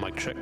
Mic check.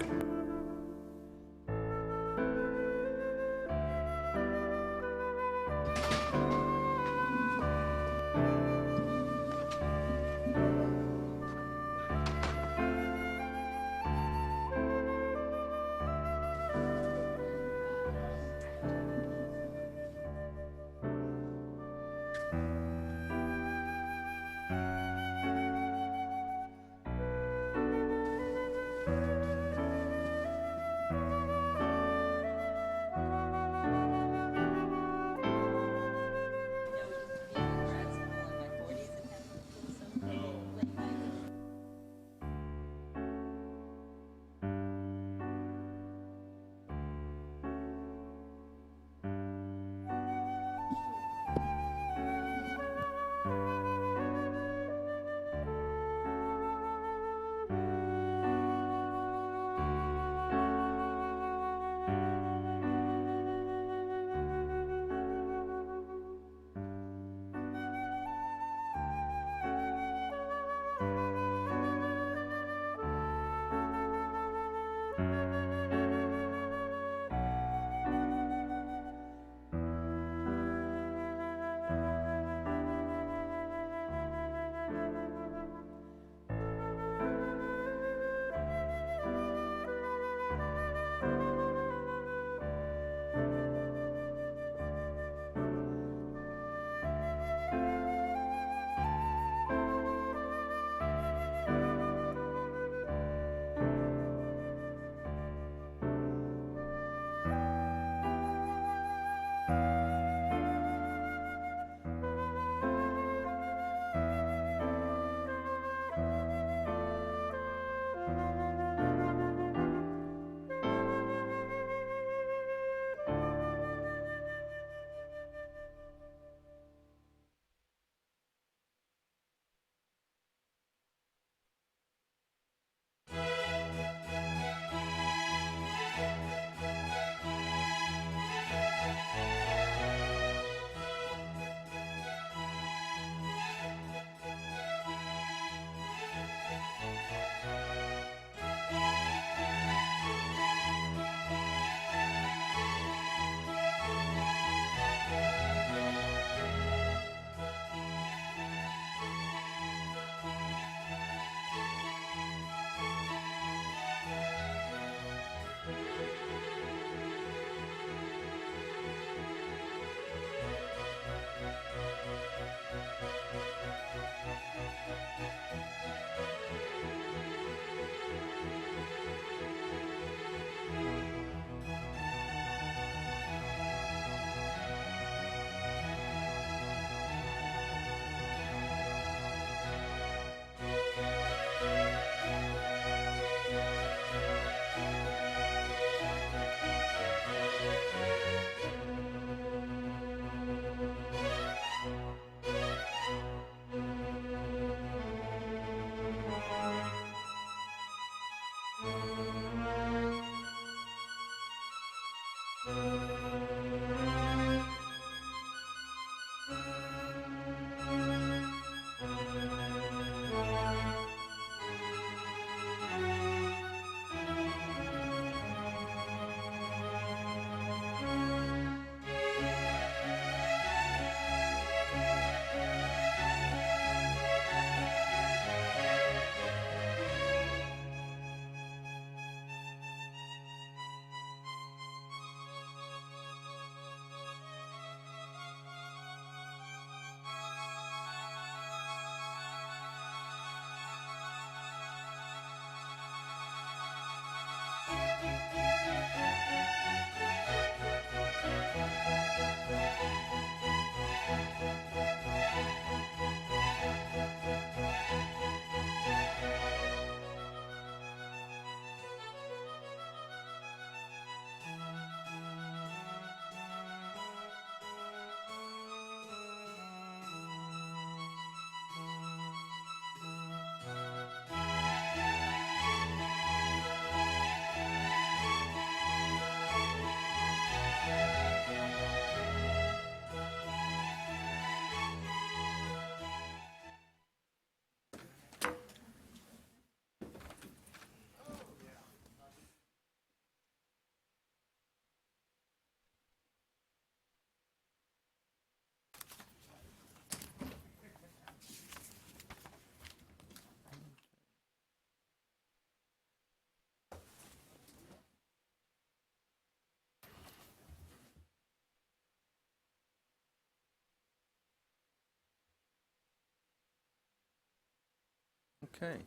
Okay.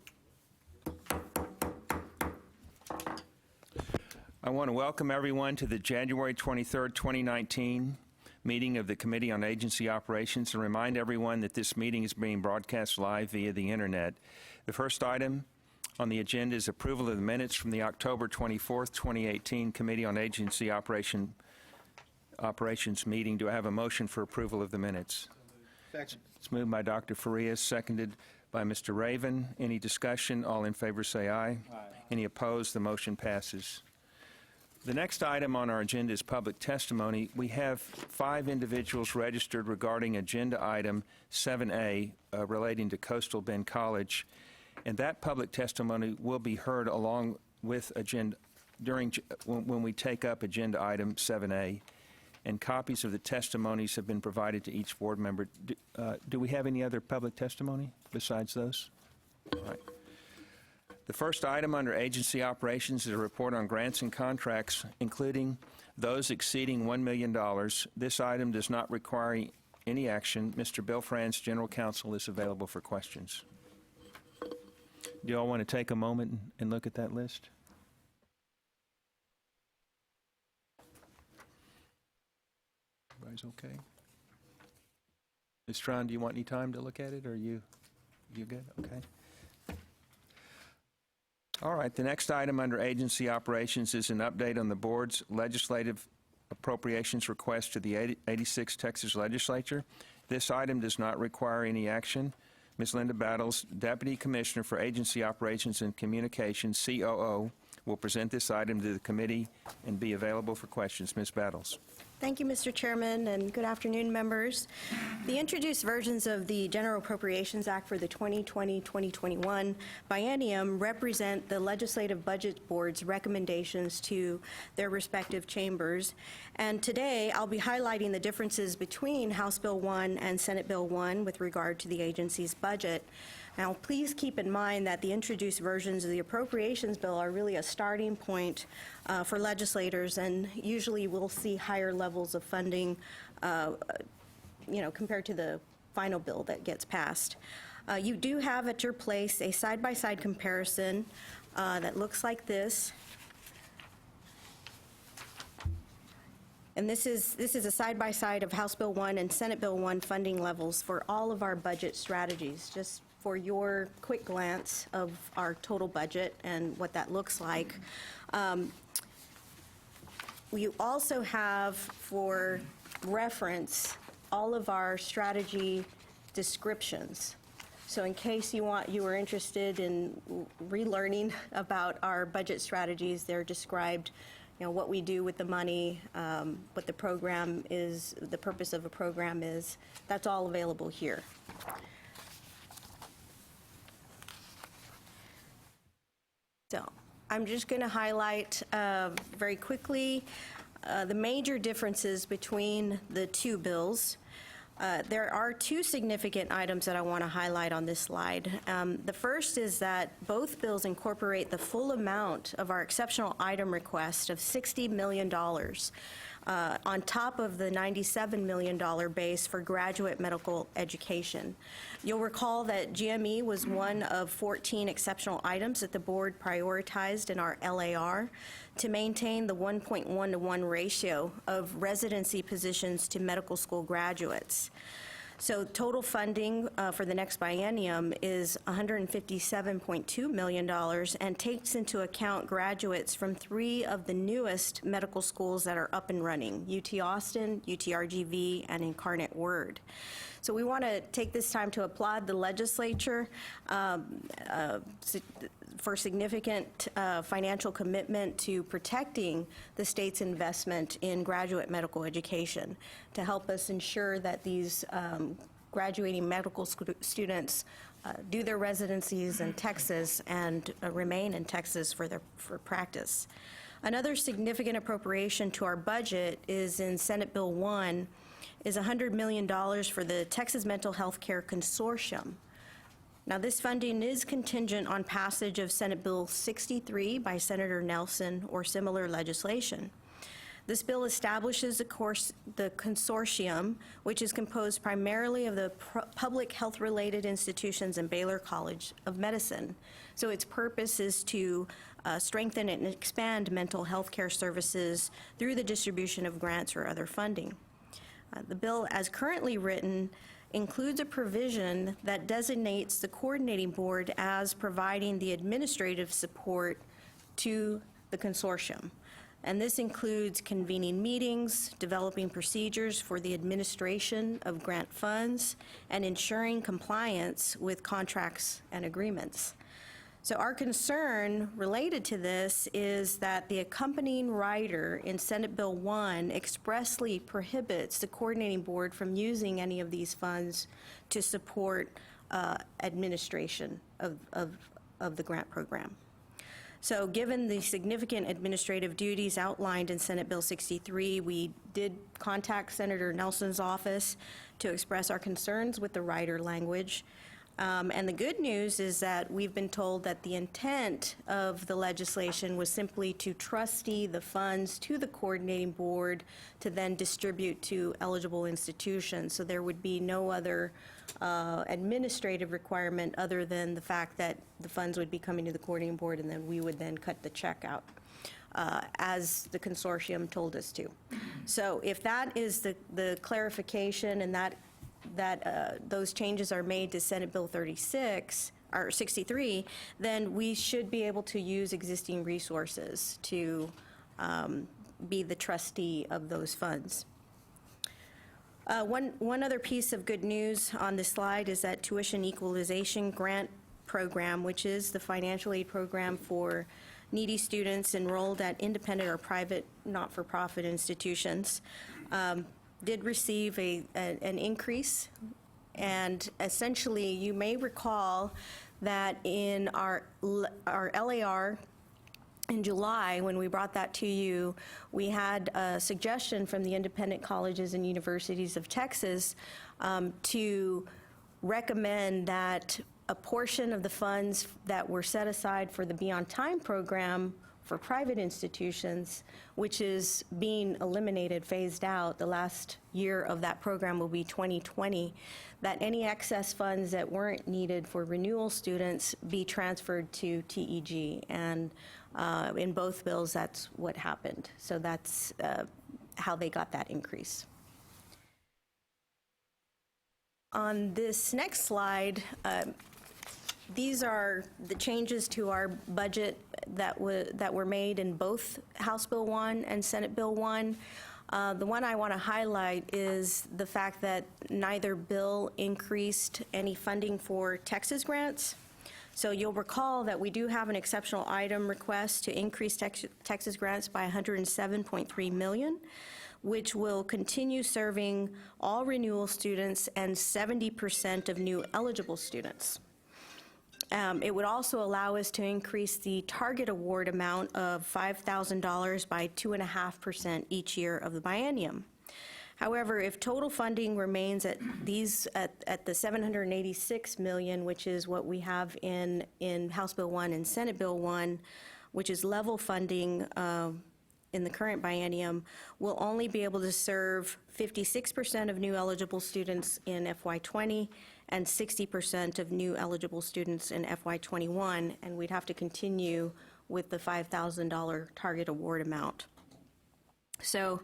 I want to welcome everyone to the January 23rd, 2019 meeting of the Committee on Agency Operations and remind everyone that this meeting is being broadcast live via the Internet. The first item on the agenda is approval of the minutes from the October 24th, 2018 Committee on Agency Operations meeting. Do I have a motion for approval of the minutes? Second. It's moved by Dr. Farias, seconded by Mr. Raven. Any discussion? All in favor say aye. Aye. Any opposed? The motion passes. The next item on our agenda is public testimony. We have 5 individuals registered regarding agenda item 7A relating to Coastal Bend College, and that public testimony will be heard along with agenda when we take up agenda item 7A, and copies of the testimonies have been provided to each board member. Do we have any other public testimony besides those? All right. The first item under agency operations is a report on grants and contracts, including those exceeding $1 million. This item does not require any action. Mr. Bill Franz, General Counsel, is available for questions. Do you all want to take a moment and look at that list? Everybody's okay? Ms. Tron, do you want any time to look at it, or you good? Okay. All right, the next item under agency operations is an update on the board's legislative appropriations request to the 86th Texas Legislature. This item does not require any action. Ms. Linda Battles, Deputy Commissioner for Agency Operations and Communications, COO, will present this item to the committee and be available for questions. Ms. Battles. Thank you, Mr. Chairman, and good afternoon, members. The introduced versions of the General Appropriations Act for the 2020-2021 biennium represent the Legislative Budget Board's recommendations to their respective chambers. And today, I'll be highlighting the differences between House Bill 1 and Senate Bill 1 with regard to the agency's budget. Now, please keep in mind that the introduced versions of the appropriations bill are really a starting point for legislators, and usually we'll see higher levels of funding, compared to the final bill that gets passed. You do have at your place a side-by-side comparison that looks like this. And this is a side-by-side of House Bill 1 and Senate Bill 1 funding levels for all of our budget strategies, just for your quick glance of our total budget and what that looks like. We also have, for reference, all of our strategy descriptions. So in case you were interested in relearning about our budget strategies, they're described, what we do with the money, what the program is, the purpose of a program is. That's all available here. So I'm just going to highlight very quickly the major differences between the two bills. There are 2 significant items that I want to highlight on this slide. The first is that both bills incorporate the full amount of our exceptional item request of $60 million on top of the $97 million base for graduate medical education. You'll recall that GME was one of 14 exceptional items that the board prioritized in our LAR to maintain the 1.1-to-1 ratio of residency positions to medical school graduates. So total funding for the next biennium is $157.2 million and takes into account graduates from 3 of the newest medical schools that are up and running, UT Austin, UTRGV, and Incarnate Word. So we want to take this time to applaud the legislature for significant financial commitment to protecting the state's investment in graduate medical education to help us ensure that these graduating medical students do their residencies in Texas and remain in Texas for practice. Another significant appropriation to our budget is in Senate Bill 1 is $100 million for the Texas Mental Health Care Consortium. Now, this funding is contingent on passage of Senate Bill 63 by Senator Nelson or similar legislation. This bill establishes the consortium, which is composed primarily of the public health-related institutions and Baylor College of Medicine. So its purpose is to strengthen and expand mental health care services through the distribution of grants or other funding. The bill, as currently written, includes a provision that designates the coordinating board as providing the administrative support to the consortium. And this includes convening meetings, developing procedures for the administration of grant funds, and ensuring compliance with contracts and agreements. So our concern related to this is that the accompanying rider in Senate Bill 1 expressly prohibits the coordinating board from using any of these funds to support administration of the grant program. So given the significant administrative duties outlined in Senate Bill 63, we did contact Senator Nelson's office to express our concerns with the rider language. And the good news is that we've been told that the intent of the legislation was simply to trustee the funds to the coordinating board to then distribute to eligible institutions. So there would be no other administrative requirement other than the fact that the funds would be coming to the coordinating board, and then we would then cut the check out as the consortium told us to. So if that is the clarification and that those changes are made to Senate Bill 36, or 63, then we should be able to use existing resources to be the trustee of those funds. One other piece of good news on this slide is that tuition equalization grant program, which is the financial aid program for needy students enrolled at independent or private not-for-profit institutions, did receive an increase. And essentially, you may recall that in our LAR in July, when we brought that to you, we had a suggestion from the independent colleges and universities of Texas to recommend that a portion of the funds that were set aside for the Beyond Time program for private institutions, which is being eliminated, phased out, the last year of that program will be 2020, that any excess funds that weren't needed for renewal students be transferred to TEG. And in both bills, that's what happened. So that's how they got that increase. On this next slide, these are the changes to our budget that were made in both House Bill 1 and Senate Bill 1. The one I want to highlight is the fact that neither bill increased any funding for Texas grants. So you'll recall that we do have an exceptional item request to increase Texas grants by $107.3 million, which will continue serving all renewal students and 70% of new eligible students. It would also allow us to increase the target award amount of $5,000 by 2.5% each year of the biennium. However, if total funding remains at the $786 million, which is what we have in House Bill 1 and Senate Bill 1, which is level funding in the current biennium, we'll only be able to serve 56% of new eligible students in FY20 and 60% of new eligible students in FY21, and we'd have to continue with the $5,000 target award amount. So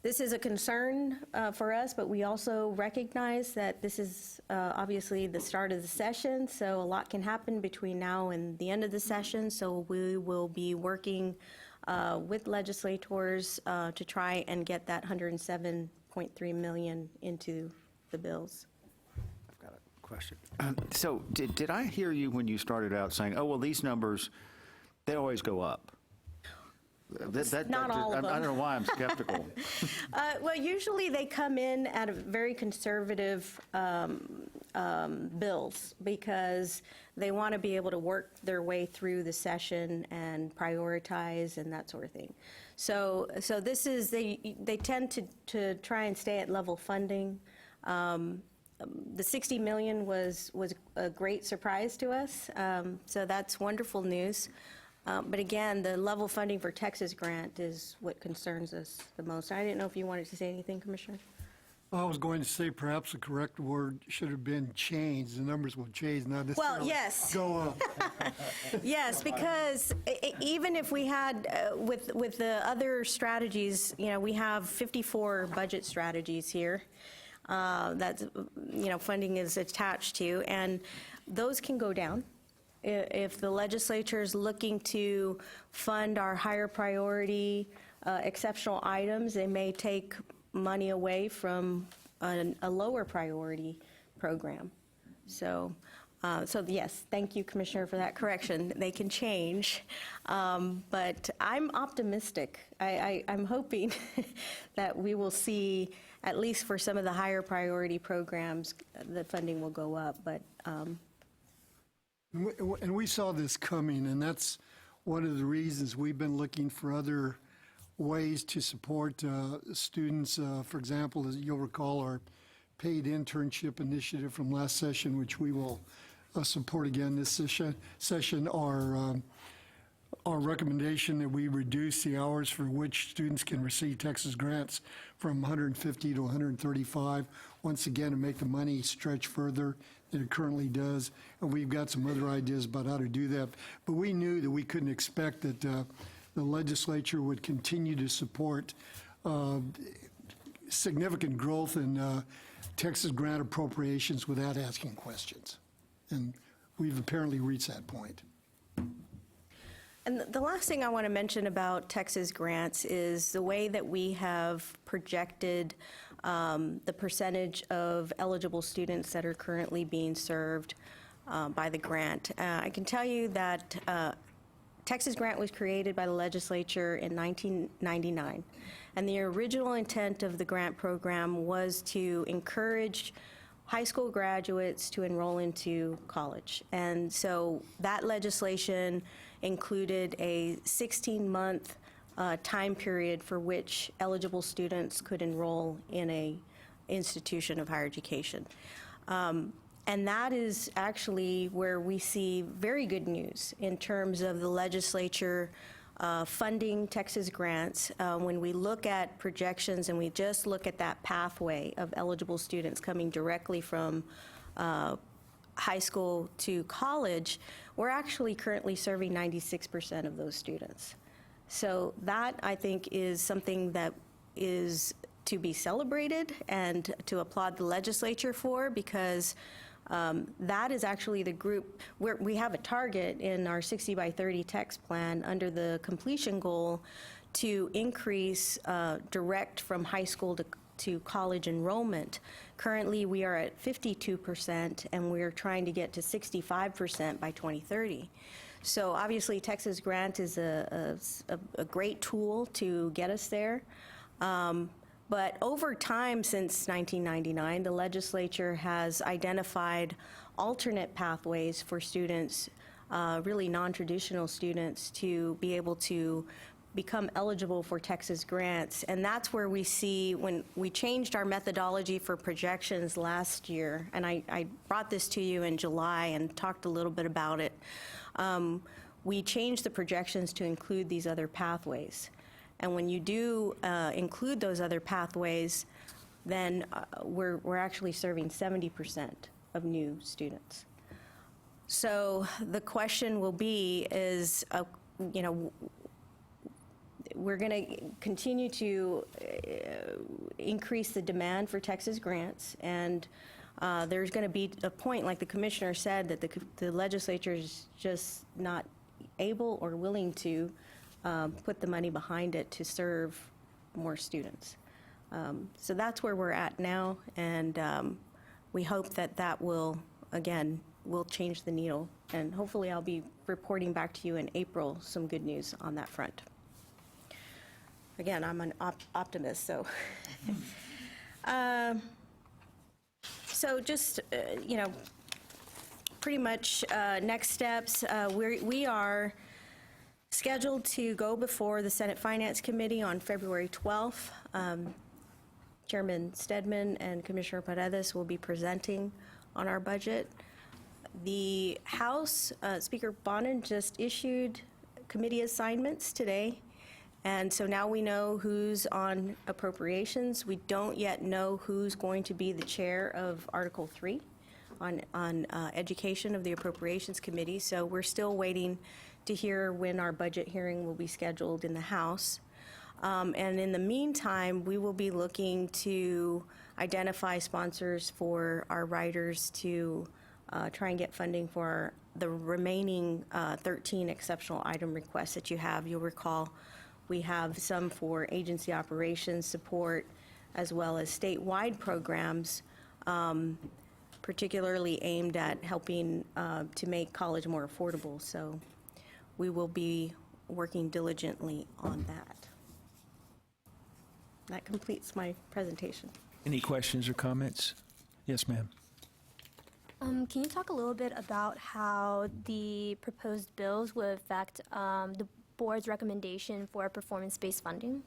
this is a concern for us, but we also recognize that this is obviously the start of the session, so a lot can happen between now and the end of the session, so we will be working with legislators to try and get that $107.3 million into the bills. I've got a question. So did I hear you when you started out saying, oh, well, these numbers, they always go up? Not all of them. I don't know why I'm skeptical. Well, usually they come in at a very conservative bills because they want to be able to work their way through the session and prioritize and that sort of thing. So this is, they tend to try and stay at level funding. The $60 million was a great surprise to us, so that's wonderful news. But again, the level funding for Texas grant is what concerns us the most. I didn't know if you wanted to say anything, Commissioner? I was going to say perhaps the correct word should have been changed. The numbers will change, not necessarily Well, yes. go up. Yes, because even if we had, with the other strategies, we have 54 budget strategies here that, funding is attached to, and those can go down. If the legislature is looking to fund our higher priority exceptional items, they may take money away from a lower priority program. So yes, thank you, Commissioner, for that correction. They can change, but I'm optimistic. I'm hoping that we will see, at least for some of the higher priority programs, the funding will go up, but And we saw this coming, and that's one of the reasons we've been looking for other ways to support students. For example, as you'll recall, our paid internship initiative from last session, which we will support again this session. Our recommendation that we reduce the hours for which students can receive Texas grants from 150 to 135, once again, to make the money stretch further than it currently does. And we've got some other ideas about how to do that. But we knew that we couldn't expect that the legislature would continue to support significant growth in Texas grant appropriations without asking questions. And we've apparently reached that point. And the last thing I want to mention about Texas grants is the way that we have projected the percentage of eligible students that are currently being served by the grant. I can tell you that Texas grant was created by the legislature in 1999, and the original intent of the grant program was to encourage high school graduates to enroll into college. And so that legislation included a 16-month time period for which eligible students could enroll in a institution of higher education. And that is actually where we see very good news in terms of the legislature funding Texas grants. When we look at projections and we just look at that pathway of eligible students coming directly from high school to college, we're actually currently serving 96% of those students. So that, I think, is something that is to be celebrated and to applaud the legislature for, because that is actually the group where we have a target in our 60 by 30 text plan under the completion goal to increase direct from high school to college enrollment. Currently, we are at 52%, and we're trying to get to 65% by 2030. So obviously, Texas grant is a great tool to get us there. But over time, since 1999, the legislature has identified alternate pathways for students, really non-traditional students, to be able to become eligible for Texas grants. And that's where we see, when we changed our methodology for projections last year, and I brought this to you in July and talked a little bit about it, we changed the projections to include these other pathways. And when you do include those other pathways, then we're actually serving 70% of new students. So the question will be is, we're going to continue to increase the demand for Texas grants, and there's going to be a point, like the commissioner said, that the legislature is just not able or willing to put the money behind it to serve more students. So that's where we're at now, and we hope that that will, again, will change the needle. And hopefully I'll be reporting back to you in April some good news on that front. Again, I'm an optimist, so. So just, pretty much next steps, we are scheduled to go before the Senate Finance Committee on February 12th. Chairman Stedman and Commissioner Paredes will be presenting on our budget. The House, Speaker Bonin just issued committee assignments today. And so now we know who's on appropriations. We don't yet know who's going to be the chair of Article 3 on education of the Appropriations Committee. So we're still waiting to hear when our budget hearing will be scheduled in the House. And in the meantime, we will be looking to identify sponsors for our writers to try and get funding for the remaining 13 exceptional item requests that you have. You'll recall we have some for agency operations support as well as statewide programs, particularly aimed at helping to make college more affordable. So we will be working diligently on that. That completes my presentation. Any questions or comments? Yes, ma'am. Can you talk a little bit about how the proposed bills will affect the board's recommendation for performance-based funding?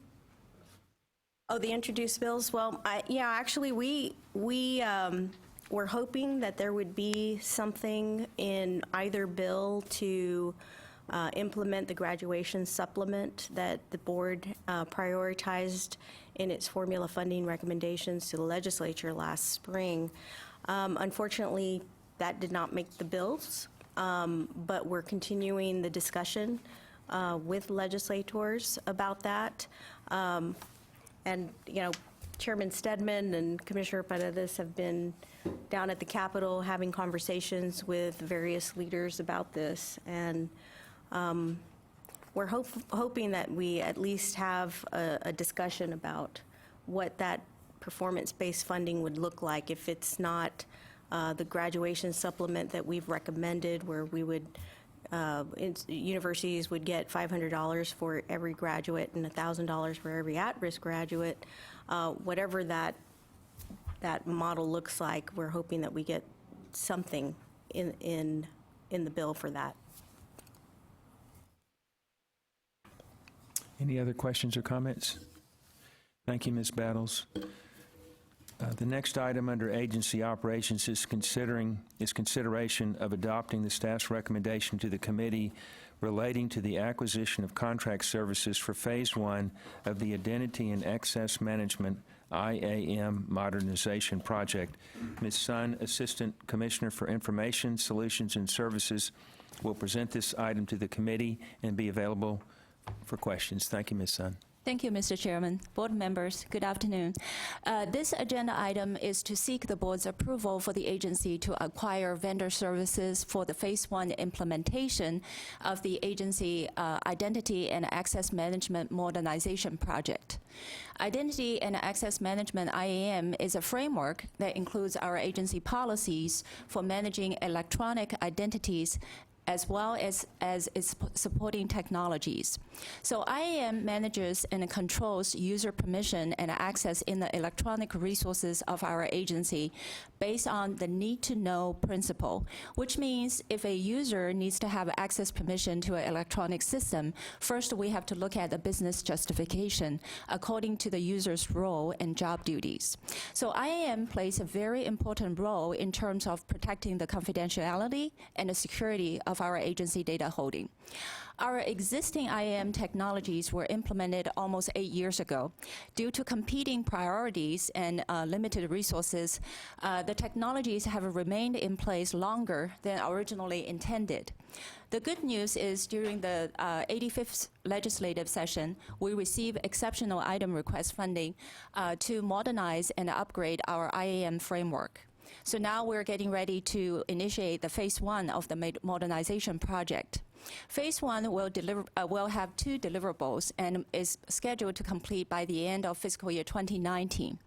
Oh, the introduced bills? Well, actually, we were hoping that there would be something in either bill to implement the graduation supplement that the board prioritized in its formula funding recommendations to the legislature last spring. Unfortunately, that did not make the bills, but we're continuing the discussion with legislators about that. And, Chairman Stedman and Commissioner Paredes have been down at the Capitol having conversations with various leaders about this. And we're hoping that we at least have a discussion about what that performance-based funding would look like if it's not the graduation supplement that we've recommended, where we would universities would get $500 for every graduate and $1,000 for every at-risk graduate. Whatever that model looks like, we're hoping that we get something in the bill for that. Any other questions or comments? Thank you, Ms. Battles. The next item under agency operations is consideration of adopting the staff's recommendation to the committee relating to the acquisition of contract services for Phase 1 of the Identity and Access Management IAM Modernization Project. Ms. Sun, Assistant Commissioner for Information Solutions and Services, will present this item to the committee and be available for questions. Thank you, Ms. Sun. Thank you, Mr. Chairman. Board members, good afternoon. This agenda item is to seek the board's approval for the agency to acquire vendor services for the Phase 1 implementation of the agency Identity and Access Management Modernization Project. Identity and Access Management IAM is a framework that includes our agency policies for managing electronic identities as well as its supporting technologies. So IAM manages and controls user permission and access in the electronic resources of our agency based on the need-to-know principle, which means if a user needs to have access permission to an electronic system, first we have to look at the business justification according to the user's role and job duties. So IAM plays a very important role in terms of protecting the confidentiality and the security of our agency data holding. Our existing IAM technologies were implemented almost 8 years ago. Due to competing priorities and limited resources, the technologies have remained in place longer than originally intended. The good news is during the 85th legislative session, we received exceptional item request funding to modernize and upgrade our IAM framework. So now we're getting ready to initiate the Phase 1 of the modernization project. Phase 1 will have 2 deliverables and is scheduled to complete by the end of fiscal year 2019.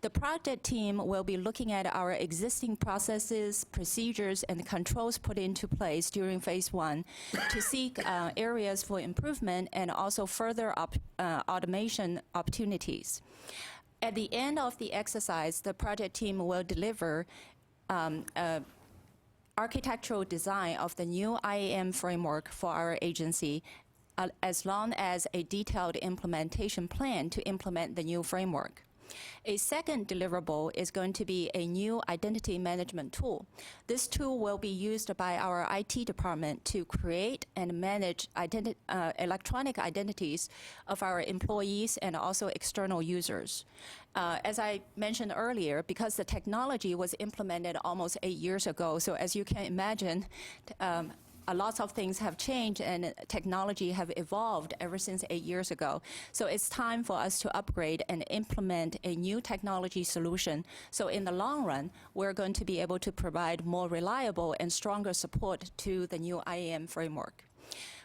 The project team will be looking at our existing processes, procedures, and controls put into place during Phase 1 to seek areas for improvement and also further automation opportunities. At the end of the exercise, the project team will deliver architectural design of the new IAM framework for our agency, as long as a detailed implementation plan to implement the new framework. A second deliverable is going to be a new identity management tool. This tool will be used by our IT department to create and manage electronic identities of our employees and also external users. As I mentioned earlier, because the technology was implemented almost 8 years ago, so as you can imagine, a lot of things have changed and technology have evolved ever since 8 years ago. So it's time for us to upgrade and implement a new technology solution. So in the long run, we're going to be able to provide more reliable and stronger support to the new IAM framework.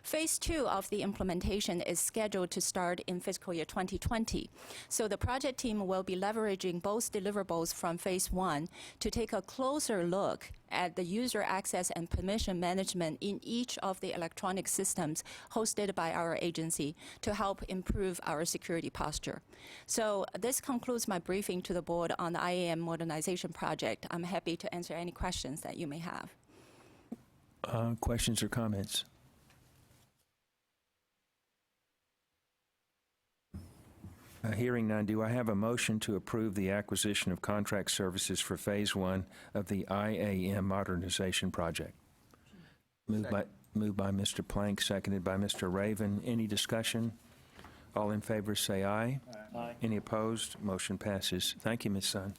Phase 2 of the implementation is scheduled to start in fiscal year 2020. So the project team will be leveraging both deliverables from Phase 1 to take a closer look at the user access and permission management in each of the electronic systems hosted by our agency to help improve our security posture. So this concludes my briefing to the board on the IAM modernization project. I'm happy to answer any questions that you may have. Questions or comments? Hearing none, do I have a motion to approve the acquisition of contract services for Phase 1 of the IAM modernization project? Moved by Mr. Plank, seconded by Mr. Raven. Any discussion? All in favor say aye. Aye. Any opposed? Motion passes. Thank you, Ms. Sun.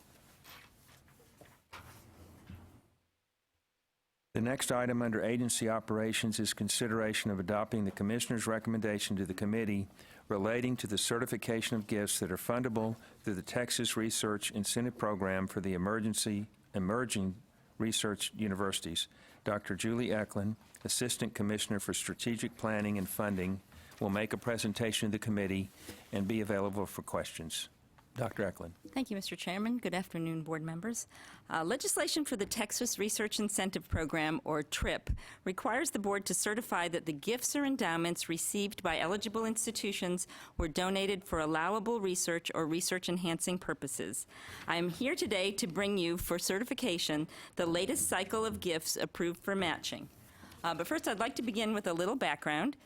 The next item under agency operations is consideration of adopting the Commissioner's recommendation to the committee relating to the certification of gifts that are fundable through the Texas Research Incentive Program for the Emerging Research Universities. Dr. Julie Eklund, Assistant Commissioner for Strategic Planning and Funding, will make a presentation to the committee and be available for questions. Dr. Eklund. Thank you, Mr. Chairman. Good afternoon, board members. Legislation for the Texas Research Incentive Program, or TRIP, requires the board to certify that the gifts or endowments received by eligible institutions were donated for allowable research or research-enhancing purposes. I am here today to bring you for certification the latest cycle of gifts approved for matching. But first, I'd like to begin with a little background.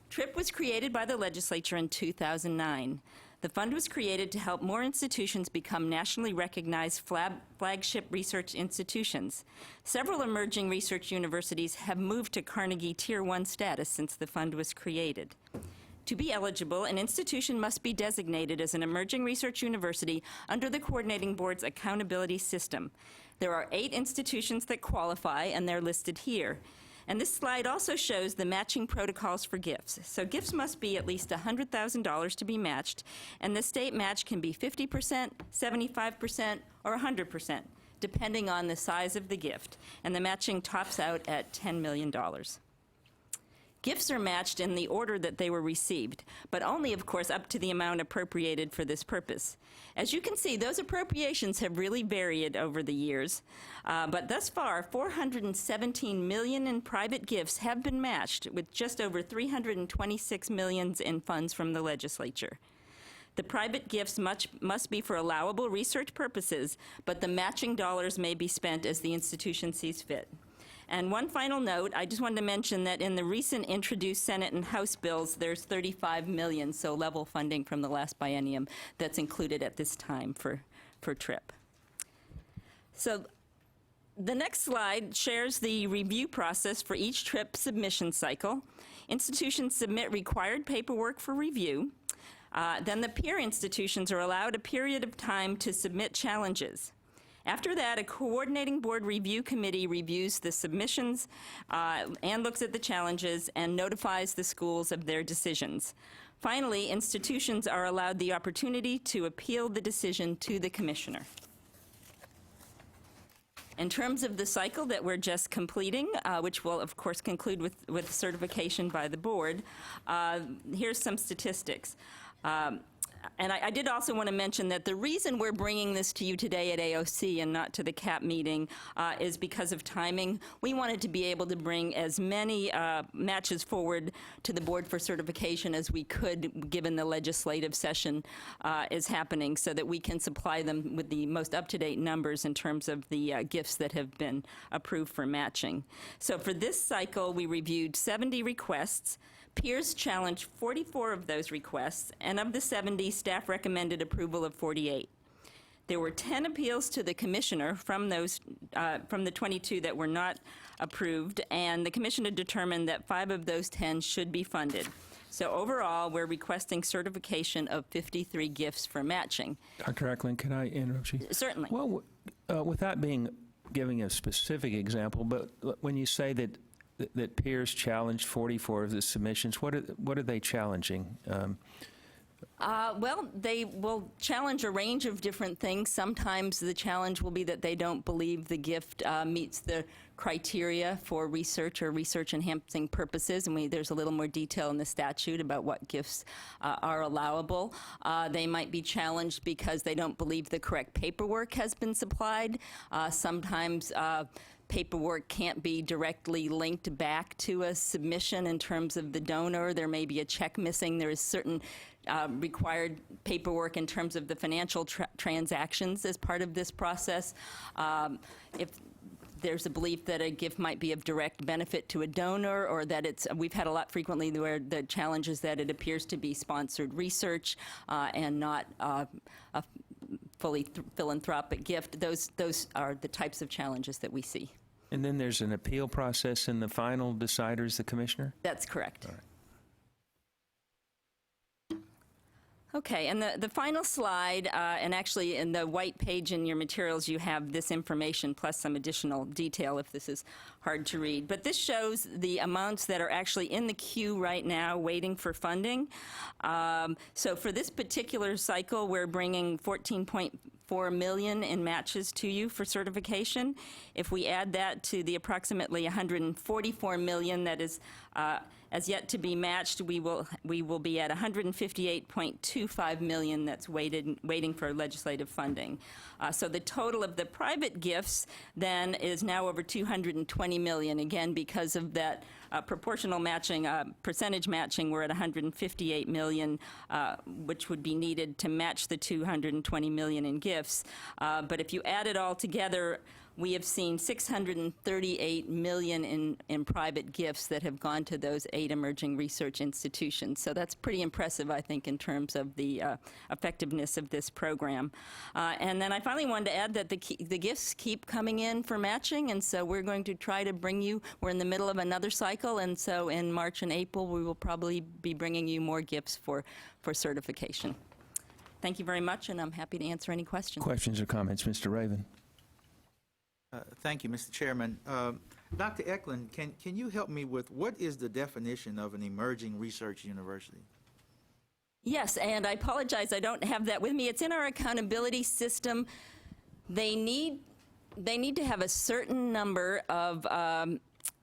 TRIP was created by the legislature in 2009. The fund was created to help more institutions become nationally recognized flagship research institutions. Several emerging research universities have moved to Carnegie Tier 1 status since the fund was created. To be eligible, an institution must be designated as an emerging research university under the coordinating board's accountability system. There are 8 institutions that qualify, and they're listed here. And this slide also shows the matching protocols for gifts. So gifts must be at least $100,000 to be matched, and the state match can be 50%, 75%, or 100%, depending on the size of the gift. And the matching tops out at $10 million. Gifts are matched in the order that they were received, but only, of course, up to the amount appropriated for this purpose. As you can see, those appropriations have really varied over the years, but thus far, $417 million in private gifts have been matched with just over $326 million in funds from the legislature. The private gifts must be for allowable research purposes, but the matching dollars may be spent as the institution sees fit. And one final note, I just wanted to mention that in the recent introduced Senate and House bills, there's $35 million, so level funding from the last biennium, that's included at this time for TRIP. So the next slide shares the review process for each TRIP submission cycle. Institutions submit required paperwork for review. Then the peer institutions are allowed a period of time to submit challenges. After that, a coordinating board review committee reviews the submissions and looks at the challenges and notifies the schools of their decisions. Finally, institutions are allowed the opportunity to appeal the decision to the commissioner. In terms of the cycle that we're just completing, which will, of course, conclude with certification by the board, here's some statistics. And I did also want to mention that the reason we're bringing this to you today at AOC and not to the CAP meeting is because of timing. We wanted to be able to bring as many matches forward to the board for certification as we could, given the legislative session is happening, so that we can supply them with the most up-to-date numbers in terms of the gifts that have been approved for matching. So for this cycle, we reviewed 70 requests. Peers challenged 44 of those requests, and of the 70, staff recommended approval of 48. There were 10 appeals to the commissioner from the 22 that were not approved, and the commissioner determined that 5 of those 10 should be funded. So overall, we're requesting certification of 53 gifts for matching. Dr. Eklund, can I interrupt you? Certainly. Well, without giving a specific example, but when you say that peers challenged 44 of the submissions, what are they challenging? Well, they will challenge a range of different things. Sometimes the challenge will be that they don't believe the gift meets the criteria for research or research-enhancing purposes, and there's a little more detail in the statute about what gifts are allowable. They might be challenged because they don't believe the correct paperwork has been supplied. Sometimes paperwork can't be directly linked back to a submission in terms of the donor. There may be a check missing. There is certain required paperwork in terms of the financial transactions as part of this process. If there's a belief that a gift might be of direct benefit to a donor, or that we've had a lot frequently where the challenge is that it appears to be sponsored research and not a fully philanthropic gift. Those are the types of challenges that we see. And then there's an appeal process, and the final decider is the commissioner? That's correct. All right. Okay, and the final slide, and actually in the white page in your materials you have this information plus some additional detail if this is hard to read. But this shows the amounts that are actually in the queue right now waiting for funding. So for this particular cycle, we're bringing $14.4 million in matches to you for certification. If we add that to the approximately $144 million that is as yet to be matched, we will be at $158.25 million that's waiting for legislative funding. So the total of the private gifts then is now over $220 million. Again, because of that proportional matching, percentage matching, we're at $158 million, which would be needed to match the $220 million in gifts. But if you add it all together, we have seen $638 million in private gifts that have gone to those 8 emerging research institutions. So that's pretty impressive, I think, in terms of the effectiveness of this program. And then I finally wanted to add that the gifts keep coming in for matching, and so we're going to try to bring you, we're in the middle of another cycle, and so in March and April we will probably be bringing you more gifts for certification. Thank you very much, and I'm happy to answer any questions. Questions or comments, Mr. Raven? Thank you, Mr. Chairman. Dr. Eklund, can you help me with what is the definition of an emerging research university? Yes, and I apologize, I don't have that with me. It's in our accountability system. They need to have a certain number of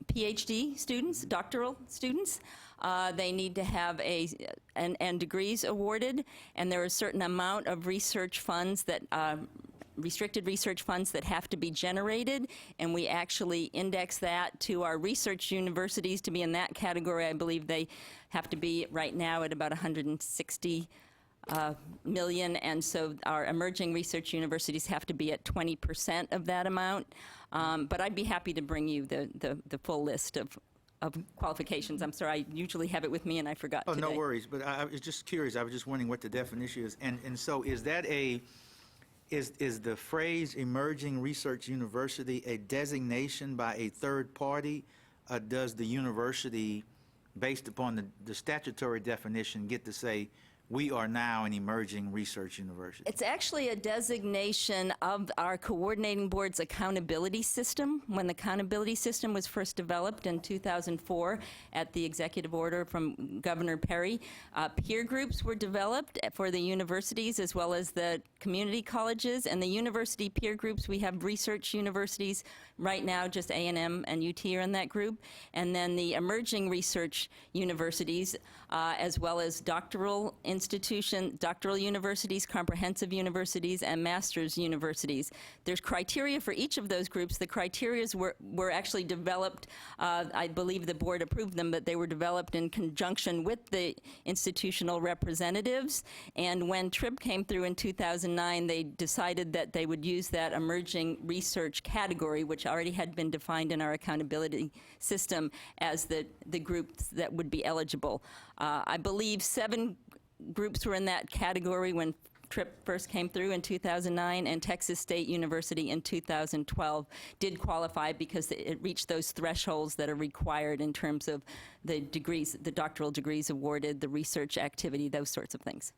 PhD students, doctoral students. They need to have and degrees awarded, and there are a certain amount of research funds that restricted research funds that have to be generated, and we actually index that to our research universities to be in that category. I believe they have to be right now at about 160 million, and so our emerging research universities have to be at 20% of that amount. But I'd be happy to bring you the full list of qualifications. I'm sorry, I usually have it with me and I forgot today. No worries, but I was just curious. I was just wondering what the definition is. And so is that is the phrase emerging research university a designation by a third party? Does the university, based upon the statutory definition, get to say, we are now an emerging research university? It's actually a designation of our coordinating board's accountability system. When the accountability system was first developed in 2004 at the executive order from Governor Perry, peer groups were developed for the universities as well as the community colleges. And the university peer groups, we have research universities right now, just A&M and UT are in that group. And then the emerging research universities, as well as doctoral institutions institution, doctoral universities, comprehensive universities, and master's universities. There's criteria for each of those groups. The criteria were actually developed, I believe the board approved them, but they were developed in conjunction with the institutional representatives. And when TRIP came through in 2009, they decided that they would use that emerging research category, which already had been defined in our accountability system, as the groups that would be eligible. I believe 7 groups were in that category when TRIP first came through in 2009, and Texas State University in 2012 did qualify because it reached those thresholds that are required in terms of the degrees, the doctoral degrees awarded, the research activity, those sorts of things.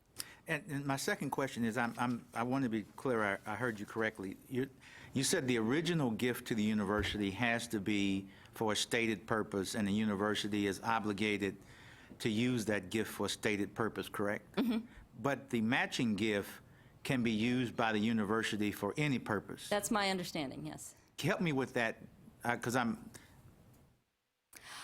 And my second question is, I want to be clear, I heard you correctly. You said the original gift to the university has to be for a stated purpose, and the university is obligated to use that gift for a stated purpose, correct? Mm-hmm. But the matching gift can be used by the university for any purpose. That's my understanding, yes. Help me with that, because I'm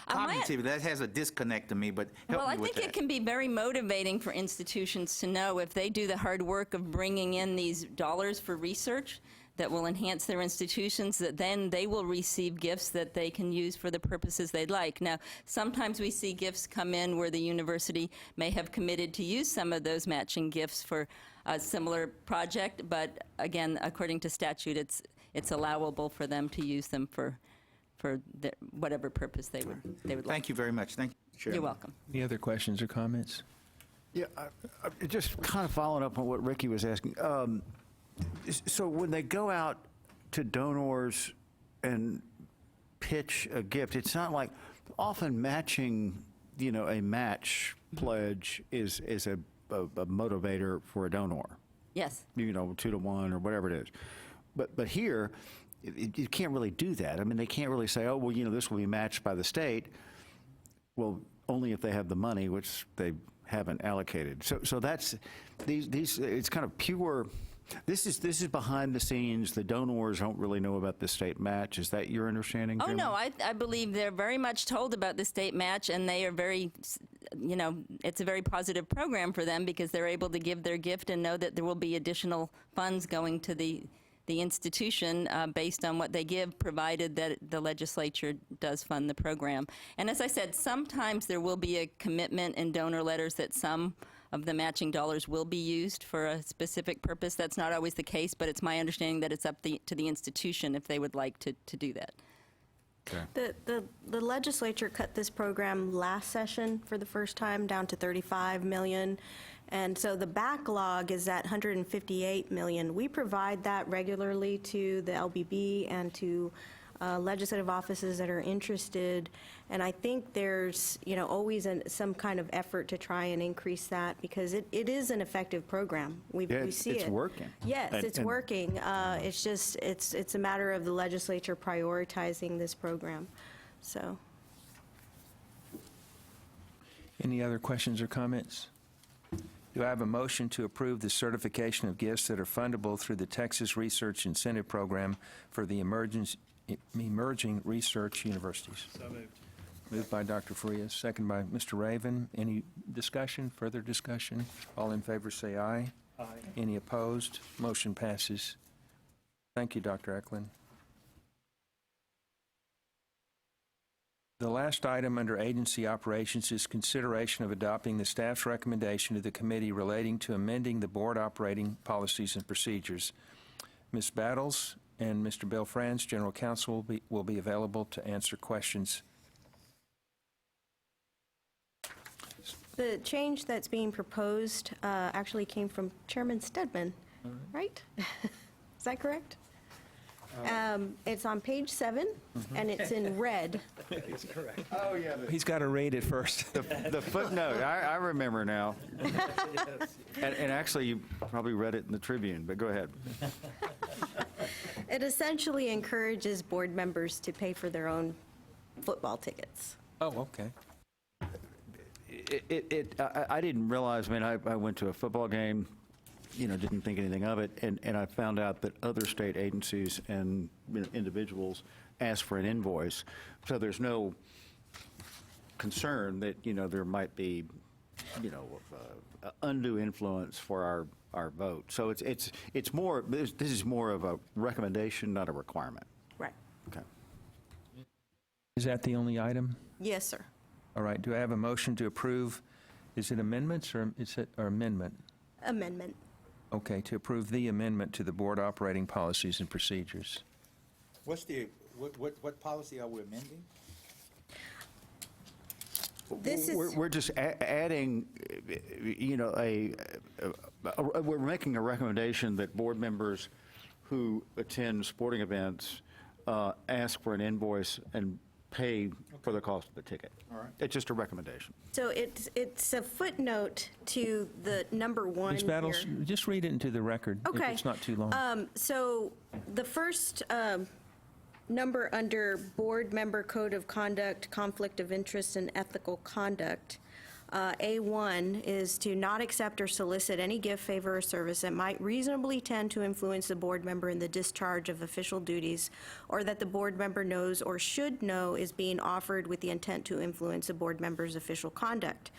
cognitive. That has a disconnect to me, but help me with that. Well, I think it can be very motivating for institutions to know if they do the hard work of bringing in these dollars for research that will enhance their institutions, that then they will receive gifts that they can use for the purposes they'd like. Now, sometimes we see gifts come in where the university may have committed to use some of those matching gifts for a similar project, but again, according to statute, it's allowable for them to use them for whatever purpose they would like. Thank you very much. Thank you, Chair. You're welcome. Any other questions or comments? Yeah, just kind of following up on what Ricky was asking. So when they go out to donors and pitch a gift, it's not like often matching, a match pledge is a motivator for a donor. Yes. 2 to 1 or whatever it is. But here, you can't really do that. I mean, they can't really say, oh, well, this will be matched by the state. Well, only if they have the money, which they haven't allocated. So that's these. It's kind of pure. This is behind the scenes. The donors don't really know about the state match. Is that your understanding? Oh, Jim? no, I believe they're very much told about the state match, and they are very, it's a very positive program for them because they're able to give their gift and know that there will be additional funds going to the institution based on what they give, provided that the legislature does fund the program. And as I said, sometimes there will be a commitment in donor letters that some of the matching dollars will be used for a specific purpose. That's not always the case, but it's my understanding that it's up to the institution if they would like to do that. Okay. The legislature cut this program last session for the first time down to $35 million. And so the backlog is at $158 million. We provide that regularly to the LBB and to legislative offices that are interested. And I think there's, always some kind of effort to try and increase that because it is an effective program. We see it. It's working. Yes, it's working. It's just, it's a matter of the legislature prioritizing this program. So. Any other questions or comments? Do I have a motion to approve the certification of gifts that are fundable through the Texas Research Incentive Program for the emerging research universities? So moved. Moved by Dr. Frias, second by Mr. Raven. Any discussion, further discussion? All in favor say aye. Aye. Any opposed? Motion passes. Thank you, Dr. Eklund. The last item under agency operations is consideration of adopting the staff's recommendation to the committee relating to amending the board operating policies and procedures. Ms. Battles and Mr. Bill Franz, General Counsel, will be available to answer questions. The change that's being proposed actually came from Chairman Stedman, right? Is that correct? It's on page 7, and it's in red. That's correct. Oh, yeah. He's got to read it first. The footnote, I remember now. And actually, you probably read it in the Tribune, but go ahead. It essentially encourages board members to pay for their own football tickets. Oh, okay. I didn't realize, I went to a football game, didn't think anything of it, and I found out that other state agencies and individuals ask for an invoice, so there's no concern that, there might be undue influence for our vote. So it's more, this is more of a recommendation, not a requirement. Right. Okay. Is that the only item? Yes, sir. All right, do I have a motion to approve? Is it amendments or is it or amendment? Amendment. Okay, to approve the amendment to the board operating policies and procedures. What's what policy are we amending? This is, We're just adding, we're making a recommendation that board members who attend sporting events ask for an invoice and pay for the cost of the ticket. All right. It's just a recommendation. so it's a footnote to the number one Ms. Battles, here. just read it into the record. If Okay. it's not too long. So the first number under Board Member Code of Conduct, Conflict of Interest, and Ethical Conduct, A1 is to not accept or solicit any gift, favor, or service that might reasonably tend to influence the board member in the discharge of official duties, or that the board member knows or should know is being offered with the intent to influence a board member's official conduct.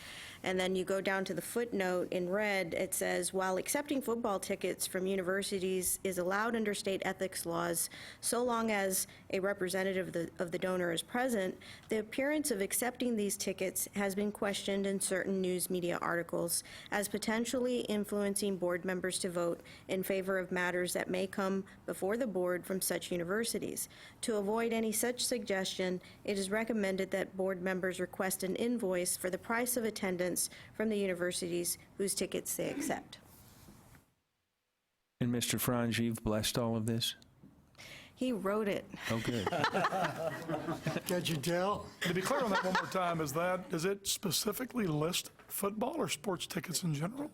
And then you go down to the footnote in red, it says, while accepting football tickets from universities is allowed under state ethics laws, so long as a representative of the donor is present, the appearance of accepting these tickets has been questioned in certain news media articles as potentially influencing board members to vote in favor of matters that may come before the board from such universities. To avoid any such suggestion, it is recommended that board members request an invoice for the price of attendance from the universities whose tickets they accept. And Mr. Franz, you've blessed all of this? He wrote it. Oh, good. Can't you tell? To be clear on that one more time, does it specifically list football or sports tickets in general?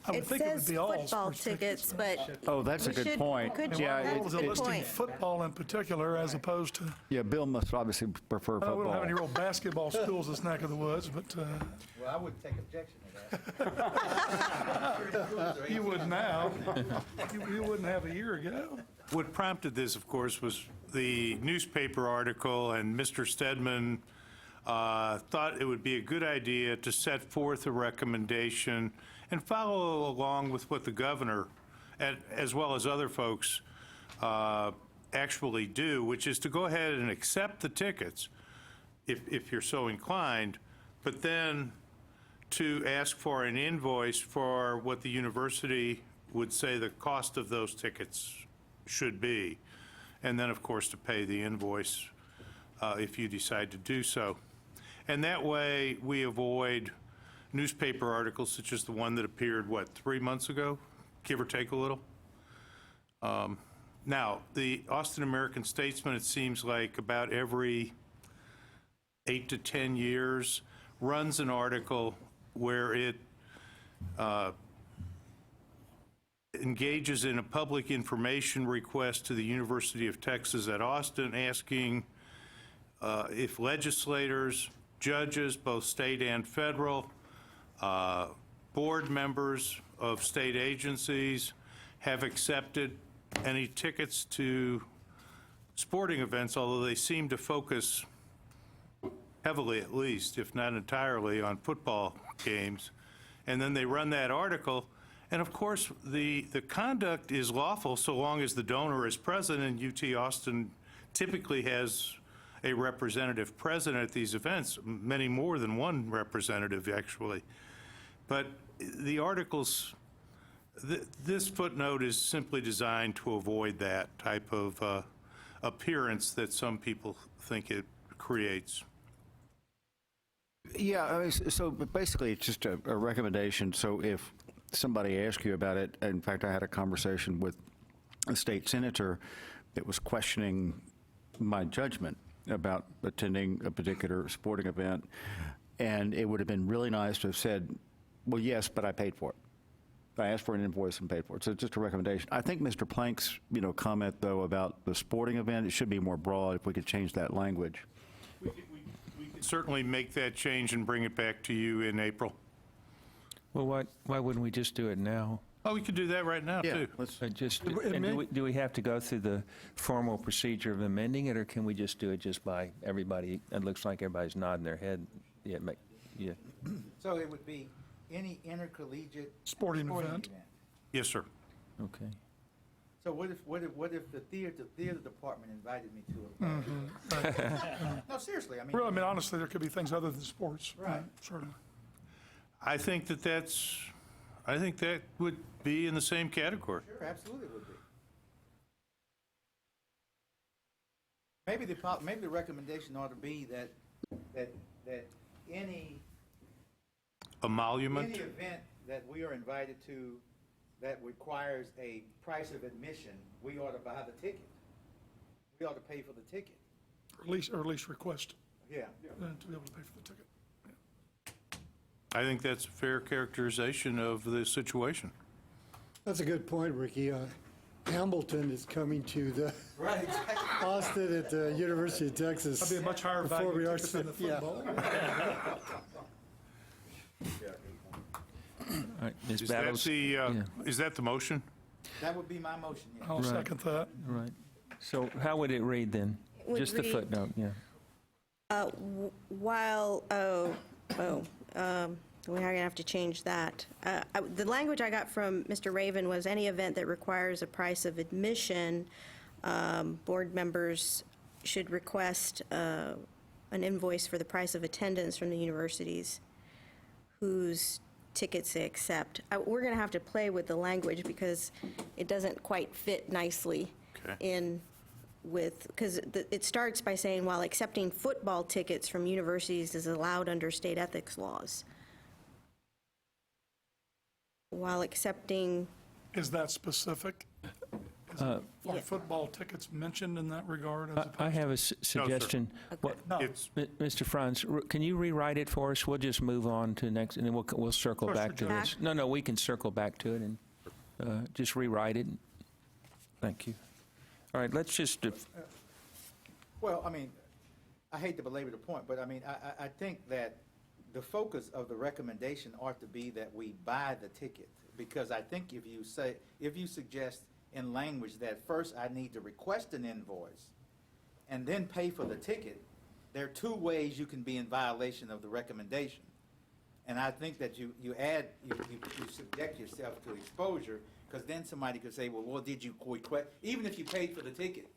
I would It think it would says be all football sports tickets, but Oh, that's a we good should- point. could Yeah, that's Why a is it good listing point. football in particular as opposed to, Yeah, Bill must obviously prefer we don't have any football. real basketball schools in this neck of the woods, but Well, I wouldn't take objection to that. you would now. You wouldn't have a year ago. What prompted this, of course, was the newspaper article, and Mr. Stedman thought it would be a good idea to set forth a recommendation and follow along with what the governor, as well as other folks, actually do, which is to go ahead and accept the tickets, if you're so inclined, but then to ask for an invoice for what the university would say the cost of those tickets should be. And then, of course, to pay the invoice if you decide to do so. And that way, we avoid newspaper articles such as the one that appeared, 3 months ago, give or take a little? Now, the Austin American-Statesman, it seems like about every 8 to 10 years, runs an article where it engages in a public information request to the University of Texas at Austin, asking if legislators, judges, both state and federal, board members of state agencies have accepted any tickets to sporting events, although they seem to focus heavily, at least, if not entirely, on football games. And then they run that article. And of course, the conduct is lawful so long as the donor is present, and UT Austin typically has a representative present at these events, many more than one representative, actually. But the articles, this footnote is simply designed to avoid that type of appearance that some people think it creates. Yeah, I mean, so basically, it's just a recommendation. So if somebody asks you about it, in fact, I had a conversation with a state senator that was questioning my judgment about attending a particular sporting event, and it would have been really nice to have said, well, yes, but I paid for it. I asked for an invoice and paid for it. So it's just a recommendation. I think Mr. Plank's, comment, though, about the sporting event, it should be more broad if we could change that language. We could certainly make that change and bring it back to you in April. Well, why wouldn't we just do it now? Oh, we could do that right now, too. Do we have to go through the formal procedure of amending it, or can we just do it just by everybody? It looks like everybody's nodding their head. Yeah, Yeah. So it would be any intercollegiate Sporting event. Yes, sir. Okay. So what if the theater department invited me to a party? No, seriously, I mean. Well, I mean, honestly, there could be things other than sports. Right. Certainly. I think that would be in the same category. Sure, absolutely would be. Maybe the recommendation ought to be that any Emolument? event that we are invited to that requires a price of admission, we ought to buy the ticket. We ought to pay for the ticket. Or at least request Yeah. to be able to pay for the ticket. I think that's a fair characterization of the situation. That's a good point, Ricky. Hamilton is coming to the Right, exactly. Austin at the University of Texas. That'd be a much higher before value we are ticket than the yeah. football. All right, Ms. Is that Battles? is that the motion? That would be my motion, yeah. I'll second that. Right. So how would it read then? Would Just the read- footnote, yeah. While, we're going to have to change that. The language I got from Mr. Raven was any event that requires a price of admission, board members should request an invoice for the price of attendance from the universities whose tickets they accept. We're going to have to play with the language because it doesn't quite fit nicely Okay. in with, because it starts by saying, while accepting football tickets from universities is allowed under state ethics laws. While accepting, Is that specific? Are football tickets mentioned in that regard? As I opposed have a suggestion. What- No. It's, Mr. Franz, can you rewrite it for us? We'll just move on to next, and then we'll circle Sure, back to sure, this. No, we can circle back to it and just rewrite it. Thank you. All right, let's just, Well, I mean, I hate to belabor the point, but I mean, I think that the focus of the recommendation ought to be that we buy the ticket. Because I think if you suggest in language that first I need to request an invoice and then pay for the ticket, there are two ways you can be in violation of the recommendation. And I think that you subject yourself to exposure, because then somebody could say, well, did you request, even if you paid for the ticket,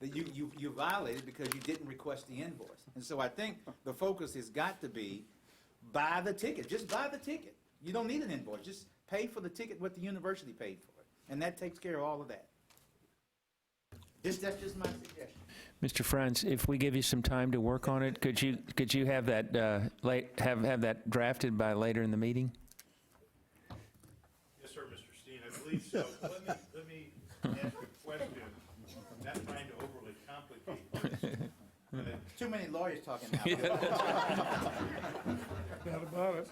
that you violated because you didn't request the invoice. And so I think the focus has got to be buy the ticket. Just buy the ticket. You don't need an invoice. Just pay for the ticket what the university paid for it. And that takes care of all of that. That's just my suggestion. Mr. Franz, if we give you some time to work on it, could you have that have that drafted by later in the meeting? yes, sir, Mr. Steen, I believe so. Let me ask a question, not trying to overly complicate this. Too many lawyers talking now. Doubt about it.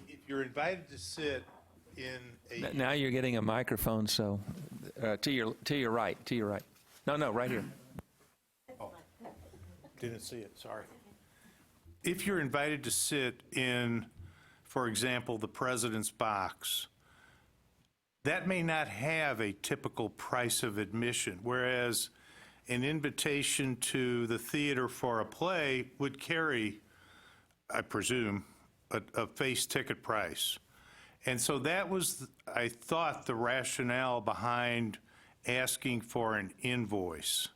If you're invited to sit in a... Now you're getting a microphone, so to your right. No, right here. Didn't see it, sorry. If you're invited to sit in, for example, the president's box, that may not have a typical price of admission, whereas an invitation to the theater for a play would carry, I presume, a face ticket price. And so that was, I thought, the rationale behind asking for an invoice.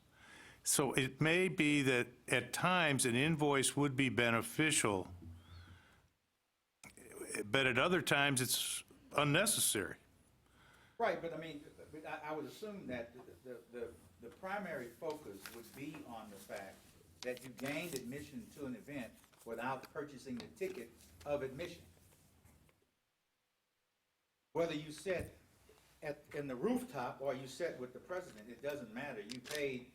So it may be that at times an invoice would be beneficial, but at other times it's unnecessary. Right, but I mean, I would assume that the primary focus would be on the fact that you gained admission to an event without purchasing the ticket of admission. Whether you sit in the rooftop or you sit with the president, it doesn't matter. You paid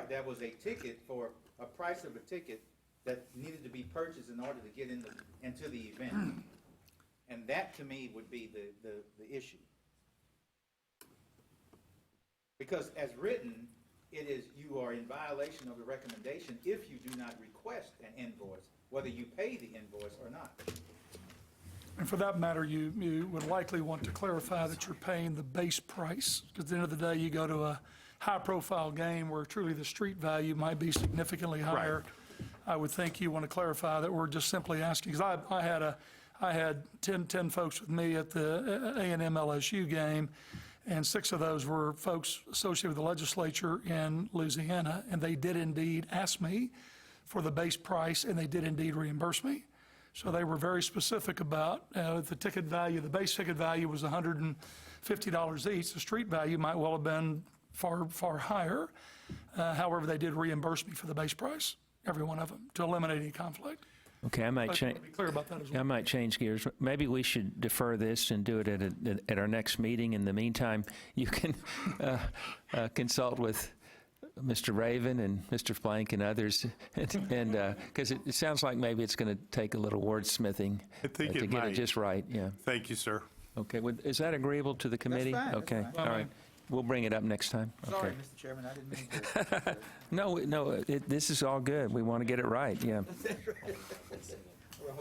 that was a ticket for a price of a ticket that needed to be purchased in order to get into the event. And that, to me, would be the issue. Because as written, it is, you are in violation of the recommendation if you do not request an invoice, whether you pay the invoice or not. And for that matter, you would likely want to clarify that you're paying the base price, because at the end of the day, you go to a high-profile game where truly the street value might be significantly higher, I would think you want to clarify that we're just simply asking, because I had 10 folks with me at the A&M LSU game, and 6 of those were folks associated with the legislature in Louisiana, and they did indeed ask me for the base price, and they did indeed reimburse me. So they were very specific about the ticket value. The base ticket value was $150 each. The street value might well have been far, far higher. However, they did reimburse me for the base price, every one of them, to eliminate any conflict. Okay, I might Be clear about that as well. I might change gears. Maybe we should defer this and do it at our next meeting. In the meantime, you can consult with Mr. Raven and Mr. Blank and others, and because it sounds like maybe it's going to take a little wordsmithing I think to it get might. it just right. Yeah. Thank you, sir. Okay. Is that agreeable to the committee? fine, that's Okay. fine. All right. We'll bring it up next time. Sorry, Okay. Mr. Chairman, I didn't mean to. No. This is all good. We want to get it right. Yeah. We'll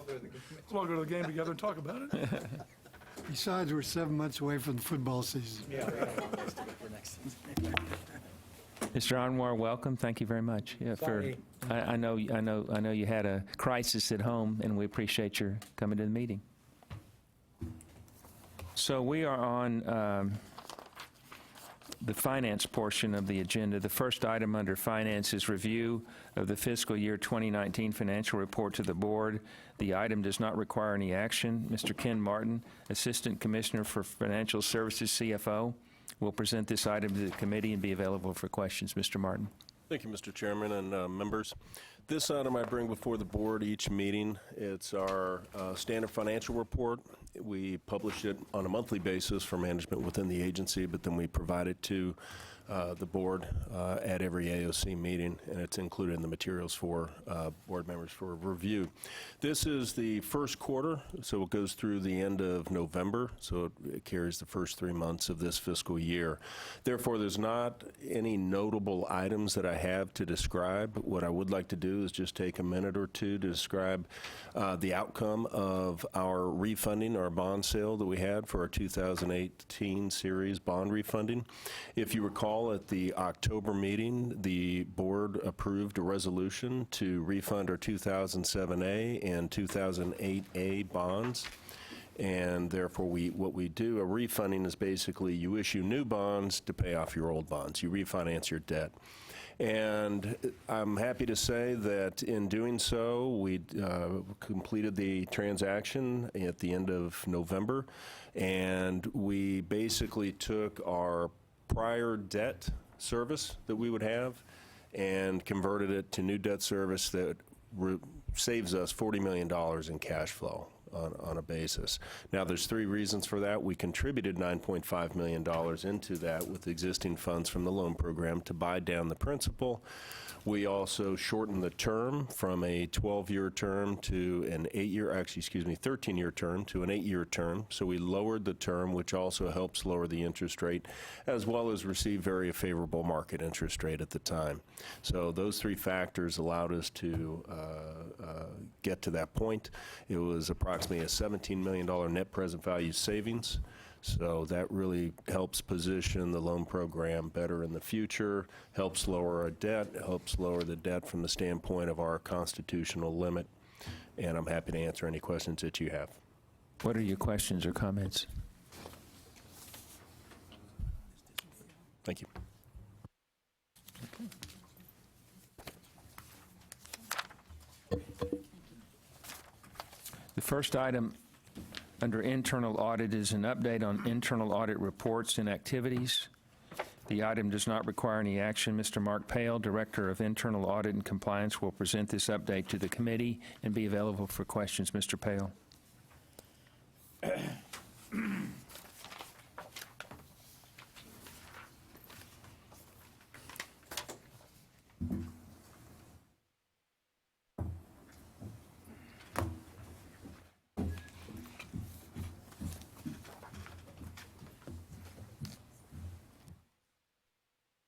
all go to the game together and talk about it. Besides, we're 7 months away from the football season. Mr. Anwar, welcome. Thank you very much. Yeah, I know you had a crisis at home, and we appreciate your coming to the meeting. So we are on the finance portion of the agenda. The first item under finance is review of the fiscal year 2019 financial report to the board. The item does not require any action. Mr. Ken Martin, Assistant Commissioner for Financial Services, CFO, will present this item to the committee and be available for questions. Mr. Martin. Thank you, Mr. Chairman and members. This item I bring before the board each meeting. It's our standard financial report. We publish it on a monthly basis for management within the agency, but then we provide it to the board at every AOC meeting, and it's included in the materials for board members for review. This is the first quarter, so it goes through the end of November, so it carries the first 3 months of this fiscal year. Therefore, there's not any notable items that I have to describe. What I would like to do is just take a minute or two to describe the outcome of our refunding, our bond sale that we had for our 2018 series bond refunding. If you recall, at the October meeting, the board approved a resolution to refund our 2007A and 2008A bonds. And therefore, what we do, a refunding is basically you issue new bonds to pay off your old bonds. You refinance your debt. And I'm happy to say that in doing so, we completed the transaction at the end of November. And we basically took our prior debt service that we would have and converted it to new debt service that saves us $40 million in cash flow on a basis. Now, there's 3 reasons for that. We contributed $9.5 million into that with existing funds from the loan program to buy down the principal. We also shortened the term from a 12-year term to an 13-year term to an 8-year term. So we lowered the term, which also helps lower the interest rate, as well as receive very favorable market interest rate at the time. So those 3 factors allowed us to get to that point. It was approximately a $17 million net present value savings. So that really helps position the loan program better in the future, helps lower our debt, helps lower the debt from the standpoint of our constitutional limit. And I'm happy to answer any questions that you have. What are your questions or comments? Thank you. The first item under internal audit is an update on internal audit reports and activities. The item does not require any action. Mr. Mark Pale, Director of Internal Audit and Compliance, will present this update to the committee and be available for questions. Mr. Pale.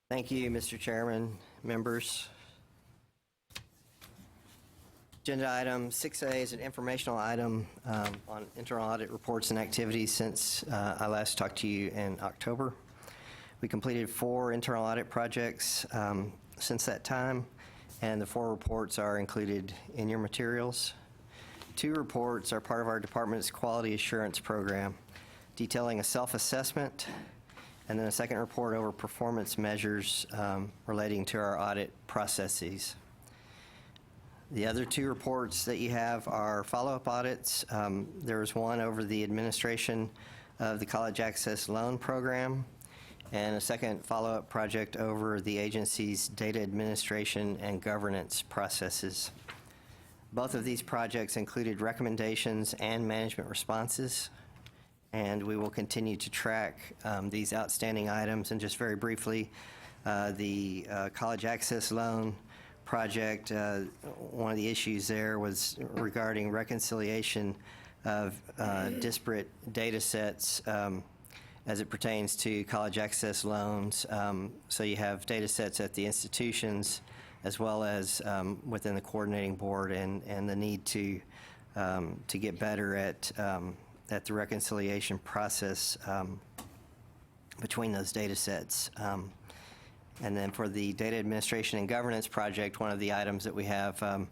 Thank you, Mr. Chairman, members. Agenda item 6A is an informational item on internal audit reports and activities since I last talked to you in October. We completed 4 internal audit projects since that time, and the 4 reports are included in your materials. 2 reports are part of our department's quality assurance program, detailing a self-assessment, and then a second report over performance measures relating to our audit processes. The other 2 reports that you have are follow-up audits. There was one over the administration of the College Access Loan Program, and a second follow-up project over the agency's data administration and governance processes. Both of these projects included recommendations and management responses, and we will continue to track these outstanding items. And just very briefly, the College Access Loan Project, one of the issues there was regarding reconciliation of disparate data sets as it pertains to college access loans. So you have data sets at the institutions as well as within the coordinating board, and the need to get better at the reconciliation process between those data sets. And then for the data administration and governance project, one of the items that we have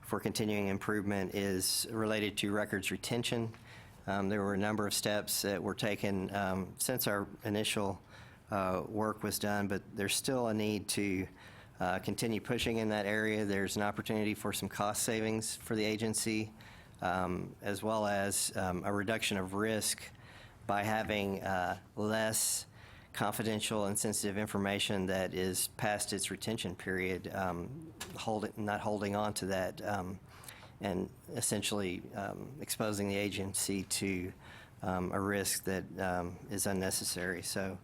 for continuing improvement is related to records retention. There were a number of steps that were taken since our initial work was done, but there's still a need to continue pushing in that area. There's an opportunity for some cost savings for the agency, as well as a reduction of risk by having less confidential and sensitive information that is past its retention period, not holding on to that, and essentially exposing the agency to a risk that is unnecessary. So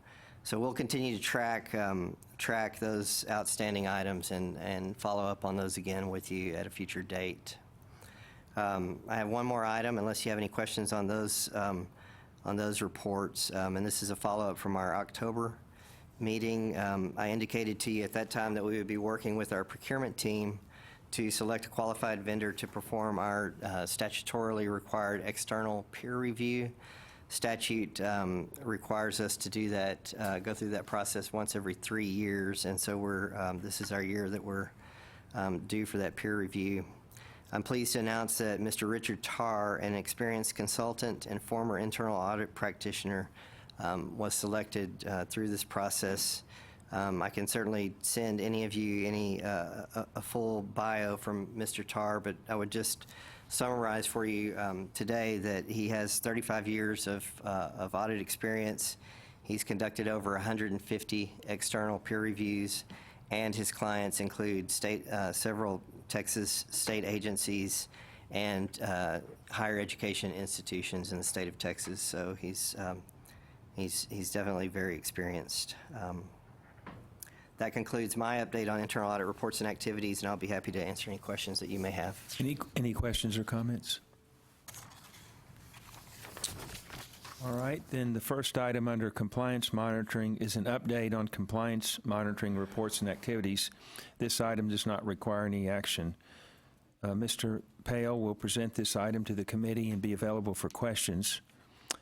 we'll continue to track those outstanding items and follow up on those again with you at a future date. I have one more item, unless you have any questions on those reports, and this is a follow-up from our October meeting. I indicated to you at that time that we would be working with our procurement team to select a qualified vendor to perform our statutorily required external peer review. Statute requires us to do that, go through that process once every 3 years, and so this is our year that we're due for that peer review. I'm pleased to announce that Mr. Richard Tarr, an experienced consultant and former internal audit practitioner, was selected through this process. I can certainly send any of you a full bio from Mr. Tarr, but I would just summarize for you today that he has 35 years of audit experience. He's conducted over 150 external peer reviews, and his clients include several Texas state agencies and higher education institutions in the state of Texas. So he's definitely very experienced. That concludes my update on internal audit reports and activities, and I'll be happy to answer any questions that you may have. Any questions or comments? All right, then the first item under compliance monitoring is an update on compliance monitoring reports and activities. This item does not require any action. Mr. Pale will present this item to the committee and be available for questions.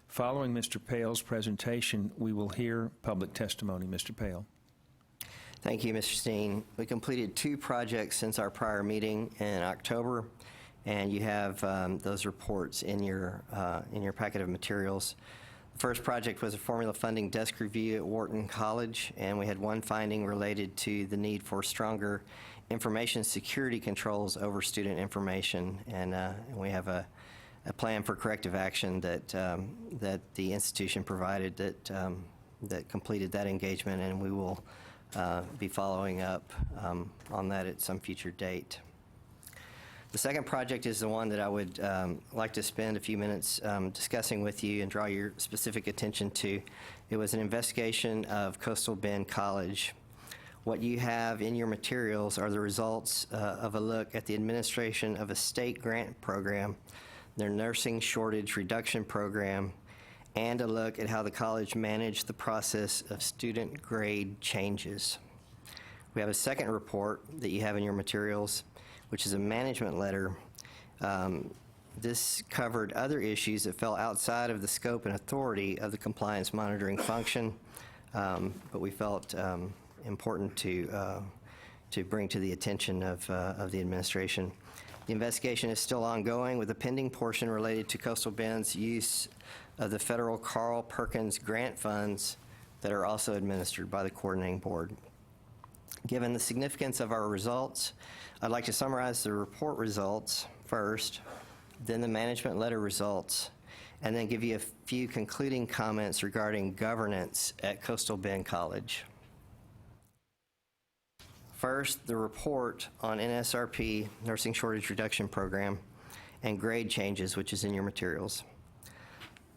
Following Mr. Pale's presentation, we will hear public testimony. Mr. Pale. Thank you, Mr. Steen. We completed 2 projects since our prior meeting in October, and you have those reports in your packet of materials. The first project was a formula funding desk review at Wharton College, and we had one finding related to the need for stronger information security controls over student information, and we have a plan for corrective action that the institution provided that completed that engagement, and we will be following up on that at some future date. The second project is the one that I would like to spend a few minutes discussing with you and draw your specific attention to. It was an investigation of Coastal Bend College. What you have in your materials are the results of a look at the administration of a state grant program, their nursing shortage reduction program, and a look at how the college managed the process of student grade changes. We have a second report that you have in your materials, which is a management letter. This covered other issues that fell outside of the scope and authority of the compliance monitoring function. but we felt important to bring to the attention of the administration. The investigation is still ongoing, with a pending portion related to Coastal Bend's use of the federal Carl Perkins grant funds that are also administered by the coordinating board. Given the significance of our results, I'd like to summarize the report results first, then the management letter results, and then give you a few concluding comments regarding governance at Coastal Bend College. First, the report on NSRP, Nursing Shortage Reduction Program, and grade changes, which is in your materials.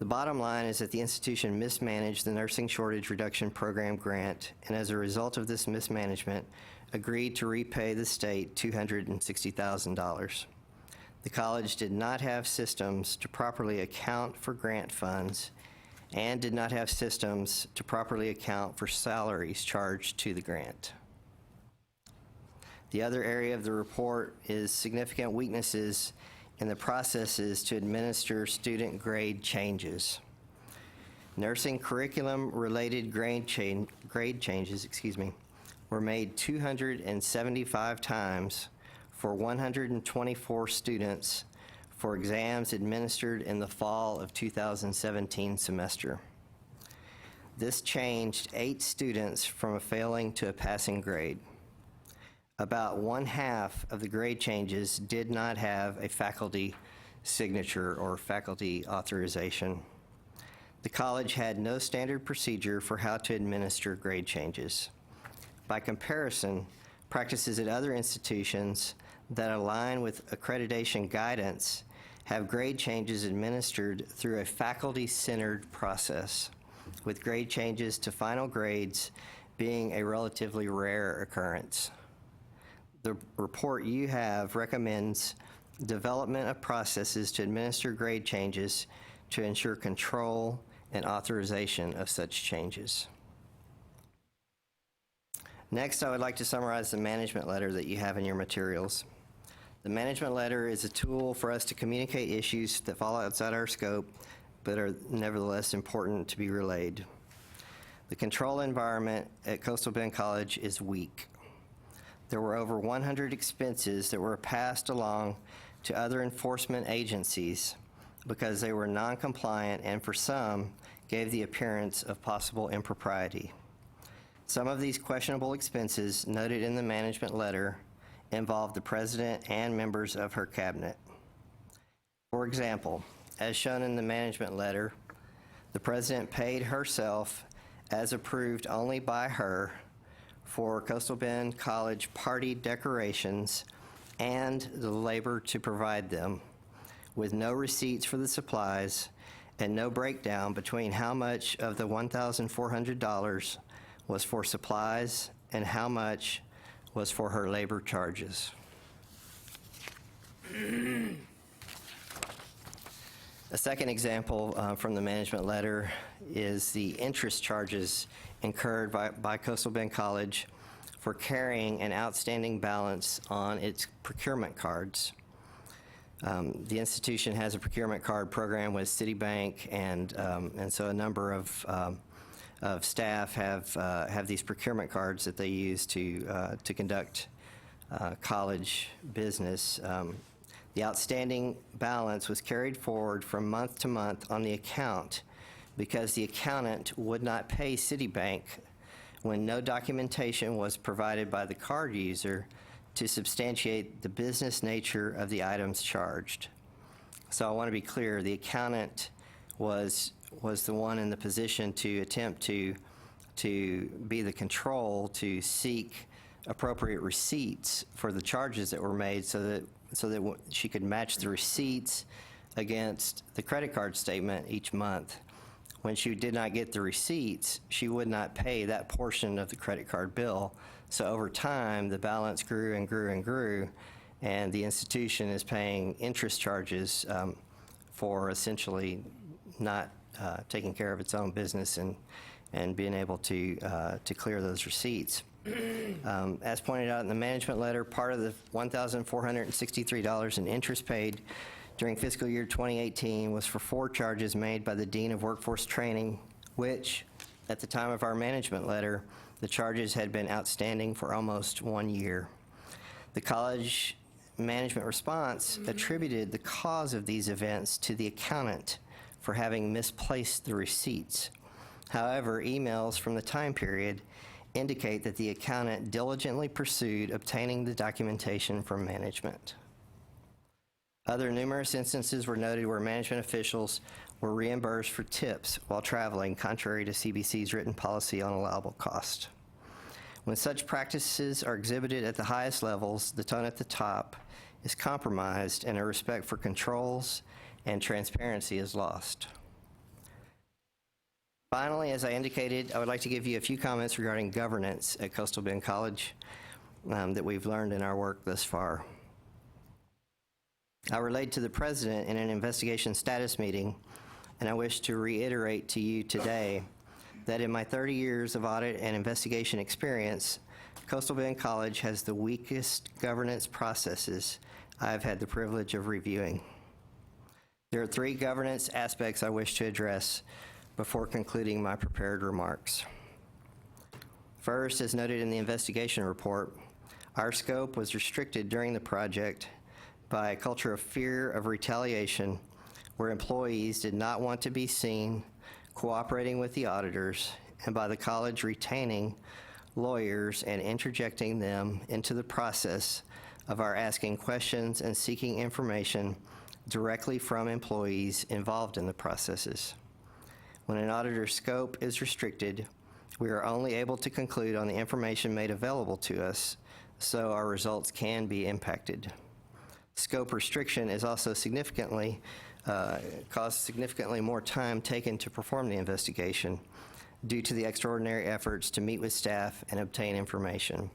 The bottom line is that the institution mismanaged the Nursing Shortage Reduction Program grant, and as a result of this mismanagement, agreed to repay the state $260,000. The college did not have systems to properly account for grant funds and did not have systems to properly account for salaries charged to the grant. The other area of the report is significant weaknesses in the processes to administer student grade changes. Nursing curriculum-related grade changes, were made 275 times for 124 students for exams administered in the fall of 2017 semester. This changed 8 students from a failing to a passing grade. About 1/2 of the grade changes did not have a faculty signature or faculty authorization. The college had no standard procedure for how to administer grade changes. By comparison, practices at other institutions that align with accreditation guidance have grade changes administered through a faculty-centered process, with grade changes to final grades being a relatively rare occurrence. The report you have recommends development of processes to administer grade changes to ensure control and authorization of such changes. Next, I would like to summarize the management letter that you have in your materials. The management letter is a tool for us to communicate issues that fall outside our scope, but are nevertheless important to be relayed. The control environment at Coastal Bend College is weak. There were over 100 expenses that were passed along to other enforcement agencies because they were non-compliant and for some gave the appearance of possible impropriety. Some of these questionable expenses noted in the management letter involved the president and members of her cabinet. For example, as shown in the management letter, the president paid herself as approved only by her for Coastal Bend College party decorations and the labor to provide them, with no receipts for the supplies and no breakdown between how much of the $1,400 was for supplies and how much was for her labor charges. A second example from the management letter is the interest charges incurred by Coastal Bend College for carrying an outstanding balance on its procurement cards. The institution has a procurement card program with Citibank, and so a number of staff have these procurement cards that they use to conduct college business. The outstanding balance was carried forward from month to month on the account because the accountant would not pay Citibank when no documentation was provided by the card user to substantiate the business nature of the items charged. So I want to be clear, the accountant was the one in the position to attempt to be the control to seek appropriate receipts for the charges that were made so that she could match the receipts against the credit card statement each month. When she did not get the receipts, she would not pay that portion of the credit card bill. So over time, the balance grew and grew and grew, and the institution is paying interest charges for essentially not taking care of its own business and being able to clear those receipts. As pointed out in the management letter, part of the $1,463 in interest paid during fiscal year 2018 was for 4 charges made by the Dean of Workforce Training, which At the time of our management letter, the charges had been outstanding for almost 1 year. The college management response attributed the cause of these events to the accountant for having misplaced the receipts. However, emails from the time period indicate that the accountant diligently pursued obtaining the documentation from management. Other numerous instances were noted where management officials were reimbursed for tips while traveling, contrary to CBC's written policy on allowable cost. When such practices are exhibited at the highest levels, the tone at the top is compromised and a respect for controls and transparency is lost. Finally, as I indicated, I would like to give you a few comments regarding governance at Coastal Bend College that we've learned in our work thus far. I relayed to the president in an investigation status meeting, and I wish to reiterate to you today that in my 30 years of audit and investigation experience, Coastal Bend College has the weakest governance processes I've had the privilege of reviewing. There are 3 governance aspects I wish to address before concluding my prepared remarks. First, as noted in the investigation report, our scope was restricted during the project by a culture of fear of retaliation, where employees did not want to be seen cooperating with the auditors, and by the college retaining lawyers and interjecting them into the process of our asking questions and seeking information directly from employees involved in the processes. When an auditor's scope is restricted, we are only able to conclude on the information made available to us, so our results can be impacted. Scope restriction is also caused significantly more time taken to perform the investigation due to the extraordinary efforts to meet with staff and obtain information.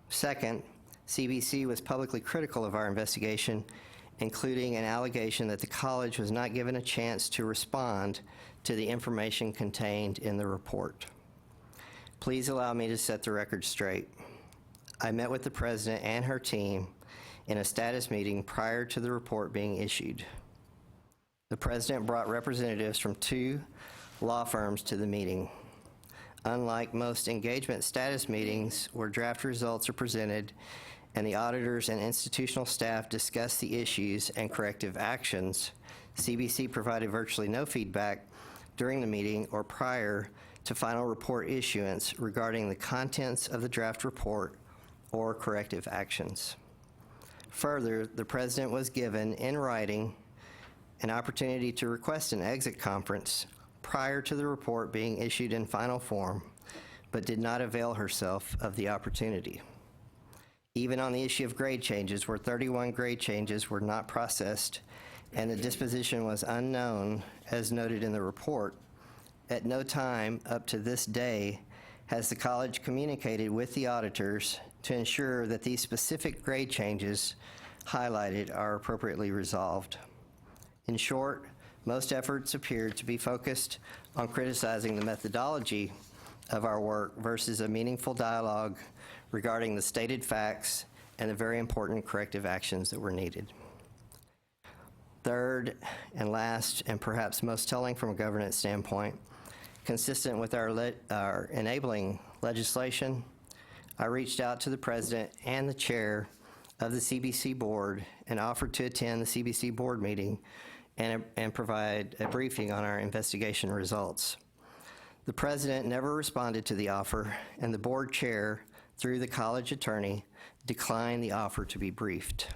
Second, CBC was publicly critical of our investigation, including an allegation that the college was not given a chance to respond to the information contained in the report. Please allow me to set the record straight. I met with the president and her team in a status meeting prior to the report being issued. The president brought representatives from 2 law firms to the meeting. Unlike most engagement status meetings where draft results are presented and the auditors and institutional staff discuss the issues and corrective actions, CBC provided virtually no feedback during the meeting or prior to final report issuance regarding the contents of the draft report or corrective actions. Further, the president was given, in writing, an opportunity to request an exit conference prior to the report being issued in final form, but did not avail herself of the opportunity. Even on the issue of grade changes, where 31 grade changes were not processed and the disposition was unknown, as noted in the report, at no time up to this day has the college communicated with the auditors to ensure that these specific grade changes highlighted are appropriately resolved. In short, most efforts appeared to be focused on criticizing the methodology of our work versus a meaningful dialogue regarding the stated facts and the very important corrective actions that were needed. Third and last, and perhaps most telling from a governance standpoint, consistent with our enabling legislation, I reached out to the president and the chair of the CBC board and offered to attend the CBC board meeting and provide a briefing on our investigation results. The president never responded to the offer, and the board chair, through the college attorney, declined the offer to be briefed.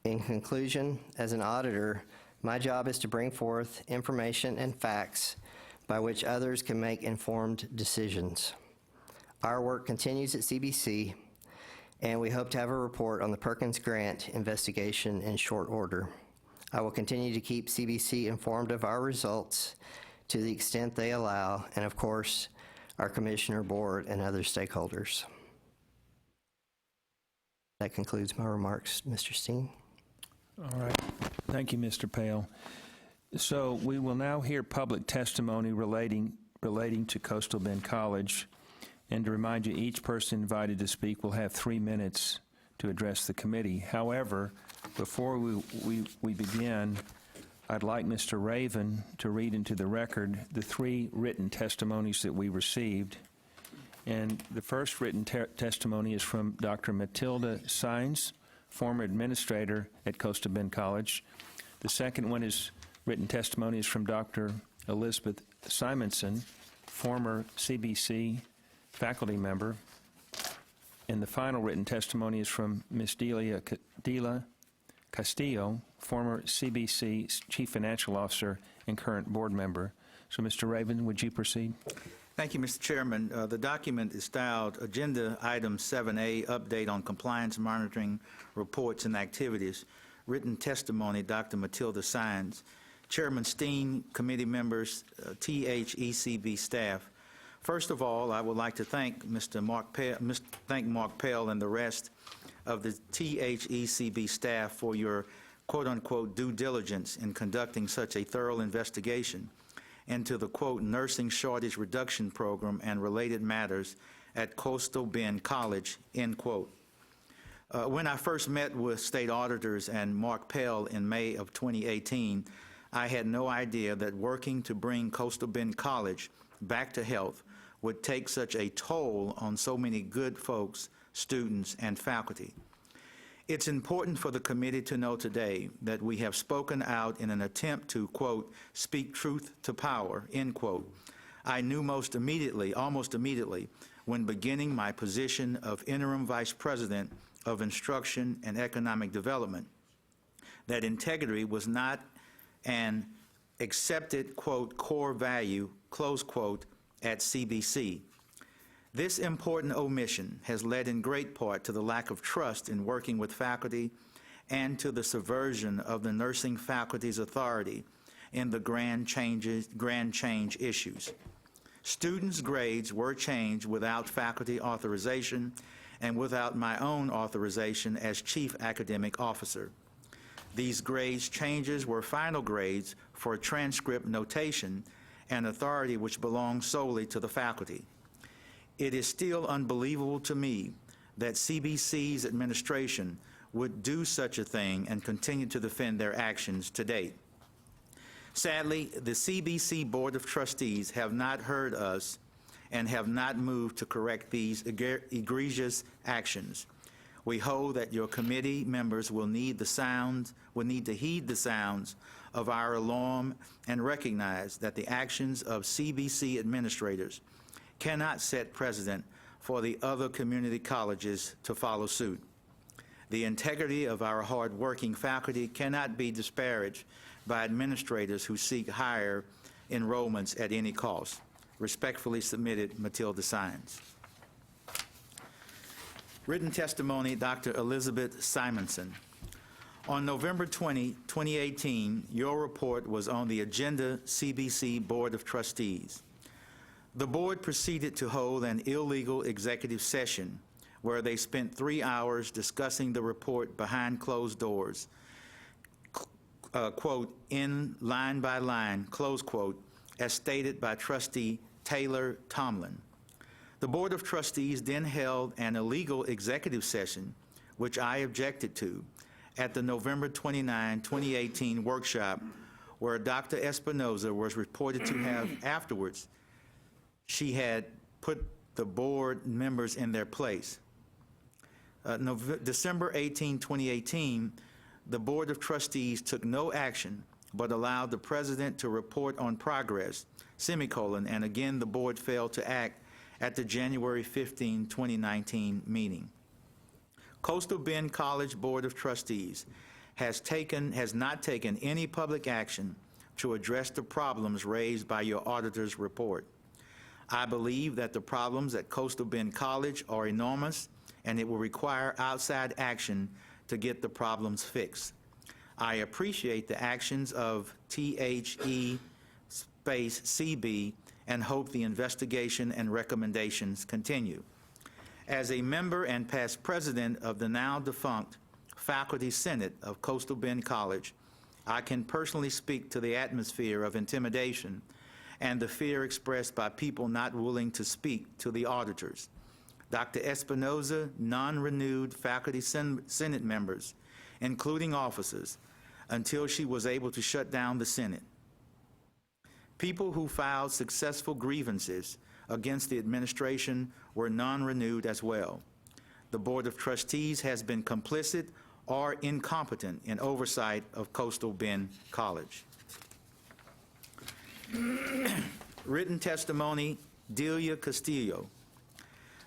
In conclusion, as an auditor, my job is to bring forth information and facts by which others can make informed decisions. Our work continues at CBC, and we hope to have a report on the Perkins Grant investigation in short order. I will continue to keep CBC informed of our results to the extent they allow, and of course, our commissioner, board, and other stakeholders. That concludes my remarks, Mr. Steen. All right. Thank you, Mr. Pale. So we will now hear public testimony relating to Coastal Bend College. And to remind you, each person invited to speak will have 3 minutes to address the committee. However, before we begin, I'd like Mr. Raven to read into the record the 3 written testimonies that we received. And the first written testimony is from Dr. Matilda Sines, former administrator at Coastal Bend College. The second one is written testimony is from Dr. Elizabeth Simonson, former CBC faculty member. And the final written testimony is from Ms. Delia Castillo, former CBC Chief Financial Officer and current board member. So, Mr. Raven, would you proceed? Thank you, Mr. Chairman. The document is styled Agenda Item 7A, Update on Compliance Monitoring Reports and Activities. Written testimony, Dr. Matilda Sines. Chairman Steen, committee members, THECB staff. First of all, I would like to thank Mark Pell and the rest of the THECB staff for your quote-unquote due diligence in conducting such a thorough investigation into the quote nursing shortage reduction program and related matters at Coastal Bend College, end quote. When I first met with state auditors and Mark Pell in May of 2018, I had no idea that working to bring Coastal Bend College back to health would take such a toll on so many good folks, students, and faculty. It's important for the committee to know today that we have spoken out in an attempt to, quote, speak truth to power, end quote. I knew almost immediately, when beginning my position of interim vice president of instruction and economic development, that integrity was not an accepted, quote, core value, close quote, at CBC. This important omission has led in great part to the lack of trust in working with faculty and to the subversion of the nursing faculty's authority in the grand change issues. Students' grades were changed without faculty authorization and without my own authorization as chief academic officer. These grades changes were final grades for transcript notation, an authority which belongs solely to the faculty. It is still unbelievable to me that CBC's administration would do such a thing and continue to defend their actions to date. Sadly, the CBC Board of Trustees have not heard us and have not moved to correct these egregious actions. We hope that your committee members will need to heed the sounds of our alarm and recognize that the actions of CBC administrators cannot set precedent for the other community colleges to follow suit. The integrity of our hard-working faculty cannot be disparaged by administrators who seek higher enrollments at any cost. Respectfully submitted, Matilda Sines. Written testimony, Dr. Elizabeth Simonson. On November 20, 2018, your report was on the agenda CBC Board of Trustees. The board proceeded to hold an illegal executive session where they spent 3 hours discussing the report behind closed doors, quote, in line by line, close quote, as stated by Trustee Taylor Tomlin. The Board of Trustees then held an illegal executive session, which I objected to, at the November 29, 2018 workshop, where Dr. Espinoza was reported to have afterwards. She had put the board members in their place. December 18, 2018, the Board of Trustees took no action but allowed the president to report on progress, semicolon, and again the board failed to act at the January 15, 2019 meeting. Coastal Bend College Board of Trustees has not taken any public action to address the problems raised by your auditor's report. I believe that the problems at Coastal Bend College are enormous, and it will require outside action to get the problems fixed. I appreciate the actions of THECB and hope the investigation and recommendations continue. As a member and past president of the now defunct Faculty Senate of Coastal Bend College, I can personally speak to the atmosphere of intimidation and the fear expressed by people not willing to speak to the auditors. Dr. Espinoza, non-renewed faculty Senate members, including officers, until she was able to shut down the Senate. People who filed successful grievances against the administration were non-renewed as well. The Board of Trustees has been complicit or incompetent in oversight of Coastal Bend College. Written testimony, Delia Castillo.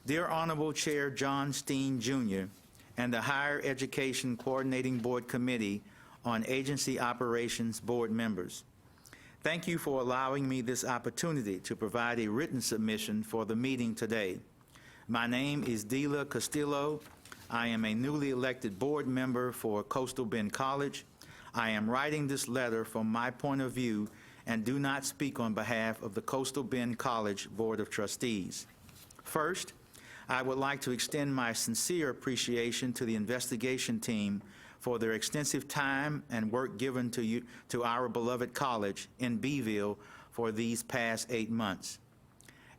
Dear Honorable Chair John Steen Jr. and the Higher Education Coordinating Board Committee on Agency Operations Board members, thank you for allowing me this opportunity to provide a written submission for the meeting today. My name is Delia Castillo. I am a newly elected board member for Coastal Bend College. I am writing this letter from my point of view and do not speak on behalf of the Coastal Bend College Board of Trustees. First, I would like to extend my sincere appreciation to the investigation team for their extensive time and work given to our beloved college in Beeville for these past 8 months.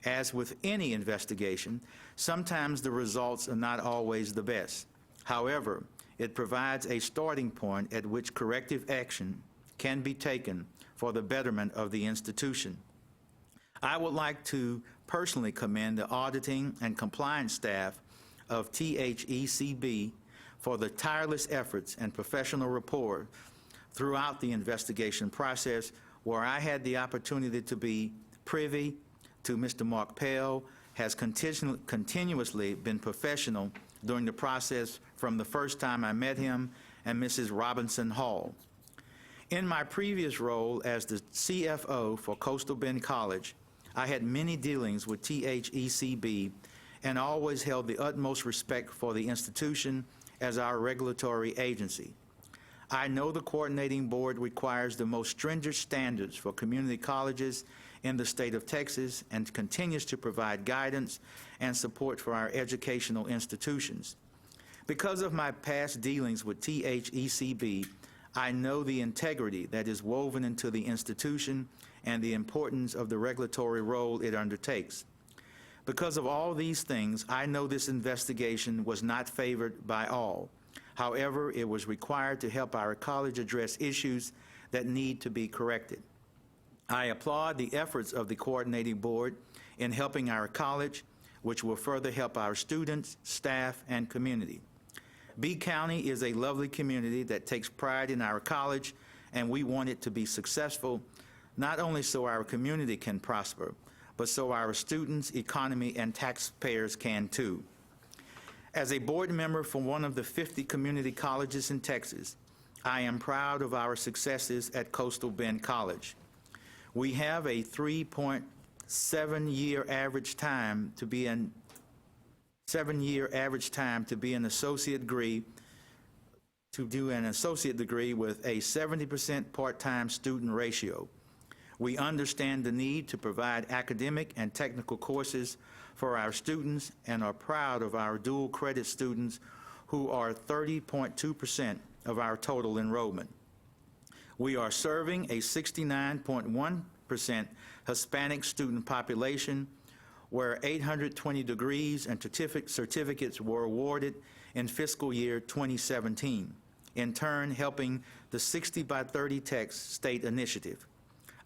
As with any investigation, sometimes the results are not always the best. However, it provides a starting point at which corrective action can be taken for the betterment of the institution. I would like to personally commend the auditing and compliance staff of THECB for the tireless efforts and professional rapport throughout the investigation process, where I had the opportunity to be privy to Mr. Mark Pell, has continuously been professional during the process from the first time I met him, and Mrs. Robinson Hall. In my previous role as the CFO for Coastal Bend College, I had many dealings with THECB and always held the utmost respect for the institution as our regulatory agency. I know the coordinating board requires the most stringent standards for community colleges in the state of Texas and continues to provide guidance and support for our educational institutions. Because of my past dealings with THECB, I know the integrity that is woven into the institution and the importance of the regulatory role it undertakes. Because of all these things, I know this investigation was not favored by all. However, it was required to help our college address issues that need to be corrected. I applaud the efforts of the coordinating board in helping our college, which will further help our students, staff, and community. B County is a lovely community that takes pride in our college, and we want it to be successful, not only so our community can prosper, but so our students, economy, and taxpayers can too. As a board member for one of the 50 community colleges in Texas, I am proud of our successes at Coastal Bend College. We have a 3.7-year average time to be an associate degree, to do an associate degree with a 70% part-time student ratio. We understand the need to provide academic and technical courses for our students and are proud of our dual credit students, who are 30.2% of our total enrollment. We are serving a 69.1% Hispanic student population, where 820 degrees and certificates were awarded in fiscal year 2017, in turn helping the 60 by 30 Tex state initiative.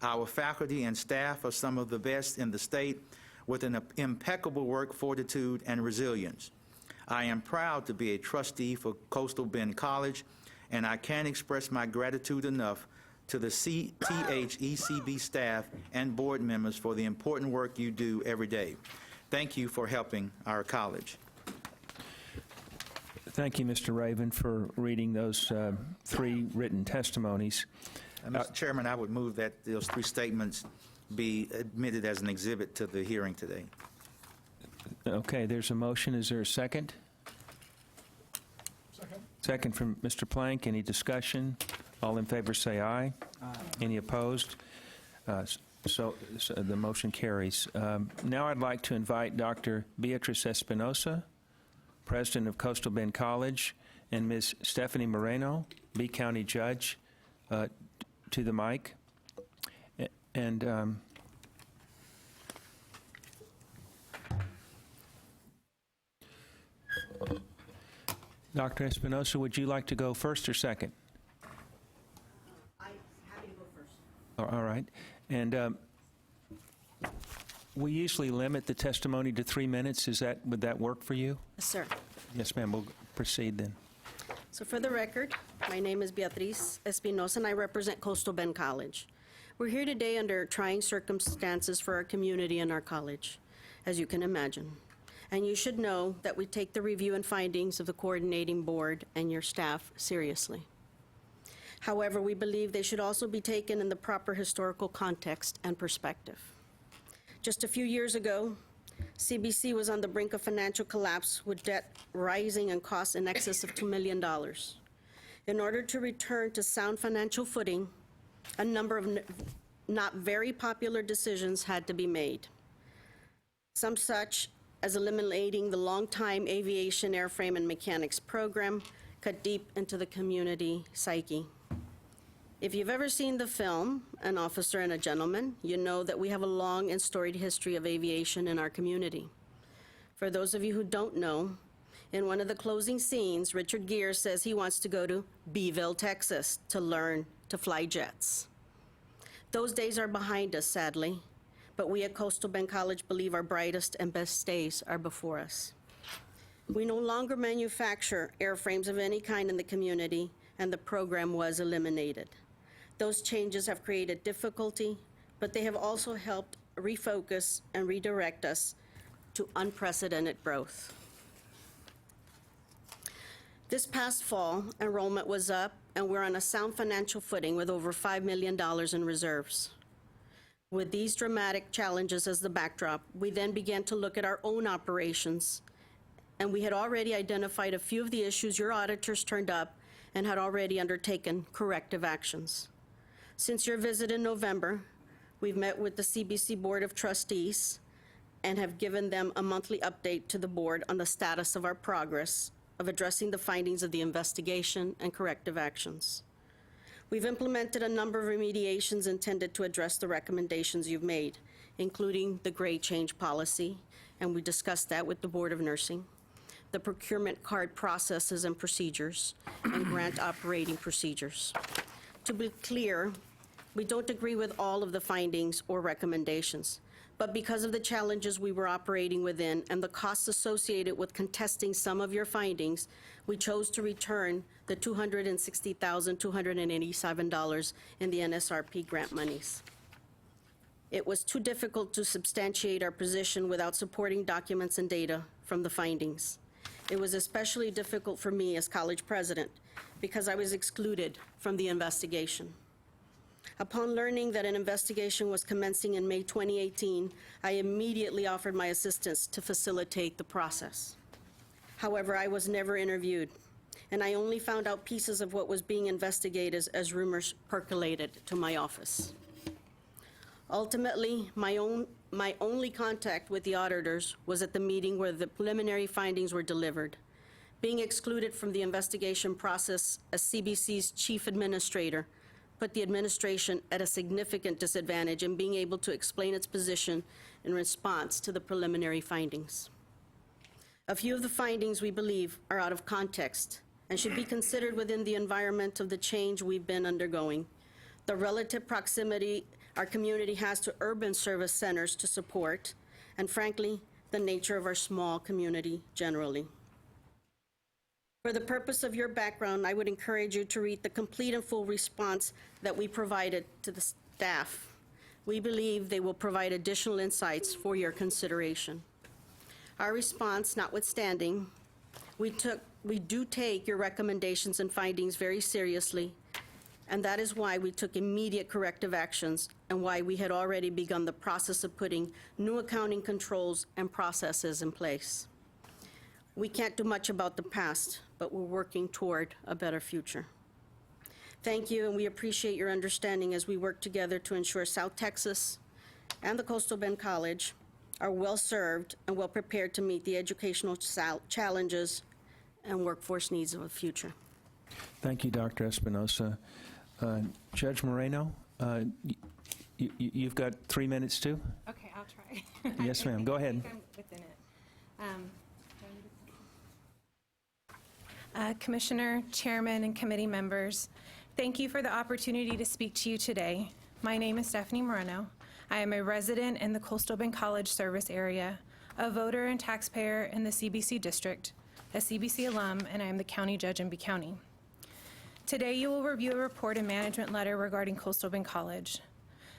Our faculty and staff are some of the best in the state, with an impeccable work fortitude and resilience. I am proud to be a trustee for Coastal Bend College, and I can't express my gratitude enough to the THECB staff and board members for the important work you do every day. Thank you for helping our college. Thank you, Mr. Raven, for reading those 3 written testimonies. Mr. Chairman, I would move that those 3 statements be admitted as an exhibit to the hearing today. Okay, there's a motion. Is there a second? Second from Mr. Plank. Any discussion? All in favor say aye. Aye. Any opposed? So the motion carries. Now I'd like to invite Dr. Beatrice Espinosa, President of Coastal Bend College, and Ms. Stephanie Moreno, B County Judge, to the mic. And Dr. Espinosa, would you like to go first or second? All right. And we usually limit the testimony to 3 minutes. Would that work for you? Yes, sir. Yes, ma'am. We'll proceed then. So for the record, my name is Beatriz Espinosa, and I represent Coastal Bend College. We're here today under trying circumstances for our community and our college, as you can imagine. And you should know that we take the review and findings of the coordinating board and your staff seriously. However, we believe they should also be taken in the proper historical context and perspective. Just a few years ago, CBC was on the brink of financial collapse with debt rising and costs in excess of $2 million. In order to return to sound financial footing, a number of not very popular decisions had to be made. Some such as eliminating the long-time aviation airframe and mechanics program cut deep into the community psyche. If you've ever seen the film, An Officer and a Gentleman, you know that we have a long and storied history of aviation in our community. For those of you who don't know, in one of the closing scenes, Richard Gere says he wants to go to Beeville, Texas, to learn to fly jets. Those days are behind us, sadly, but we at Coastal Bend College believe our brightest and best days are before us. We no longer manufacture airframes of any kind in the community, and the program was eliminated. Those changes have created difficulty, but they have also helped refocus and redirect us to unprecedented growth. This past fall, enrollment was up, and we're on a sound financial footing with over $5 million in reserves. With these dramatic challenges as the backdrop, we then began to look at our own operations, and we had already identified a few of the issues your auditors turned up and had already undertaken corrective actions. Since your visit in November, we've met with the CBC Board of Trustees and have given them a monthly update to the board on the status of our progress of addressing the findings of the investigation and corrective actions. We've implemented a number of remediations intended to address the recommendations you've made, including the grade change policy, and we discussed that with the Board of Nursing, the procurement card processes and procedures, and grant operating procedures. To be clear, we don't agree with all of the findings or recommendations, but because of the challenges we were operating within and the costs associated with contesting some of your findings, we chose to return the $260,287 in the NSRP grant monies. It was too difficult to substantiate our position without supporting documents and data from the findings. It was especially difficult for me as college president because I was excluded from the investigation. Upon learning that an investigation was commencing in May 2018, I immediately offered my assistance to facilitate the process. However, I was never interviewed, and I only found out pieces of what was being investigated as rumors percolated to my office. Ultimately, my only contact with the auditors was at the meeting where the preliminary findings were delivered. Being excluded from the investigation process as CBC's chief administrator put the administration at a significant disadvantage in being able to explain its position in response to the preliminary findings. A few of the findings, we believe, are out of context and should be considered within the environment of the change we've been undergoing, the relative proximity our community has to urban service centers to support, and frankly, the nature of our small community generally. For the purpose of your background, I would encourage you to read the complete and full response that we provided to the staff. We believe they will provide additional insights for your consideration. Our response notwithstanding, we do take your recommendations and findings very seriously, and that is why we took immediate corrective actions and why we had already begun the process of putting new accounting controls and processes in place. We can't do much about the past, but we're working toward a better future. Thank you, and we appreciate your understanding as we work together to ensure South Texas and the Coastal Bend College are well-served and well-prepared to meet the educational challenges and workforce needs of the future. Thank you, Dr. Espinosa. Judge Moreno, you've got 3 minutes too? Okay, I'll try. Yes, ma'am. Go ahead. I think I'm within it. Commissioner, Chairman, and committee members, thank you for the opportunity to speak to you today. My name is Stephanie Moreno. I am a resident in the Coastal Bend College service area, a voter and taxpayer in the CBC district, a CBC alum, and I am the county judge in B County. Today, you will review a report and management letter regarding Coastal Bend College.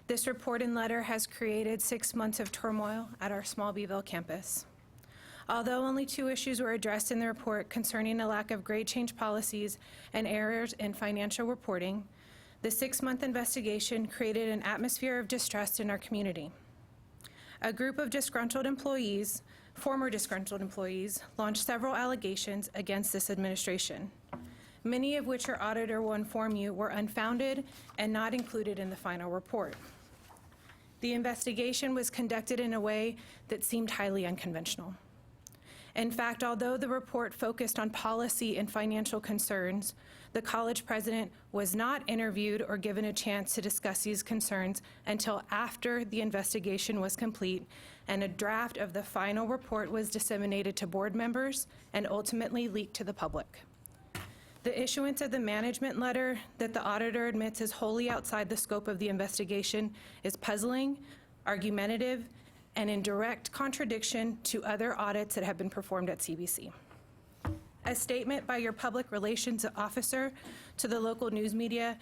This report and letter has created 6 months of turmoil at our small Beeville campus. Although only 2 issues were addressed in the report concerning a lack of grade change policies and errors in financial reporting, the 6-month investigation created an atmosphere of distrust in our community. A group of disgruntled employees, former disgruntled employees, launched several allegations against this administration, many of which our auditor will inform you were unfounded and not included in the final report. The investigation was conducted in a way that seemed highly unconventional. In fact, although the report focused on policy and financial concerns, the college president was not interviewed or given a chance to discuss these concerns until after the investigation was complete and a draft of the final report was disseminated to board members and ultimately leaked to the public. The issuance of the management letter that the auditor admits is wholly outside the scope of the investigation is puzzling, argumentative, and in direct contradiction to other audits that have been performed at CBC. A statement by your public relations officer to the local news media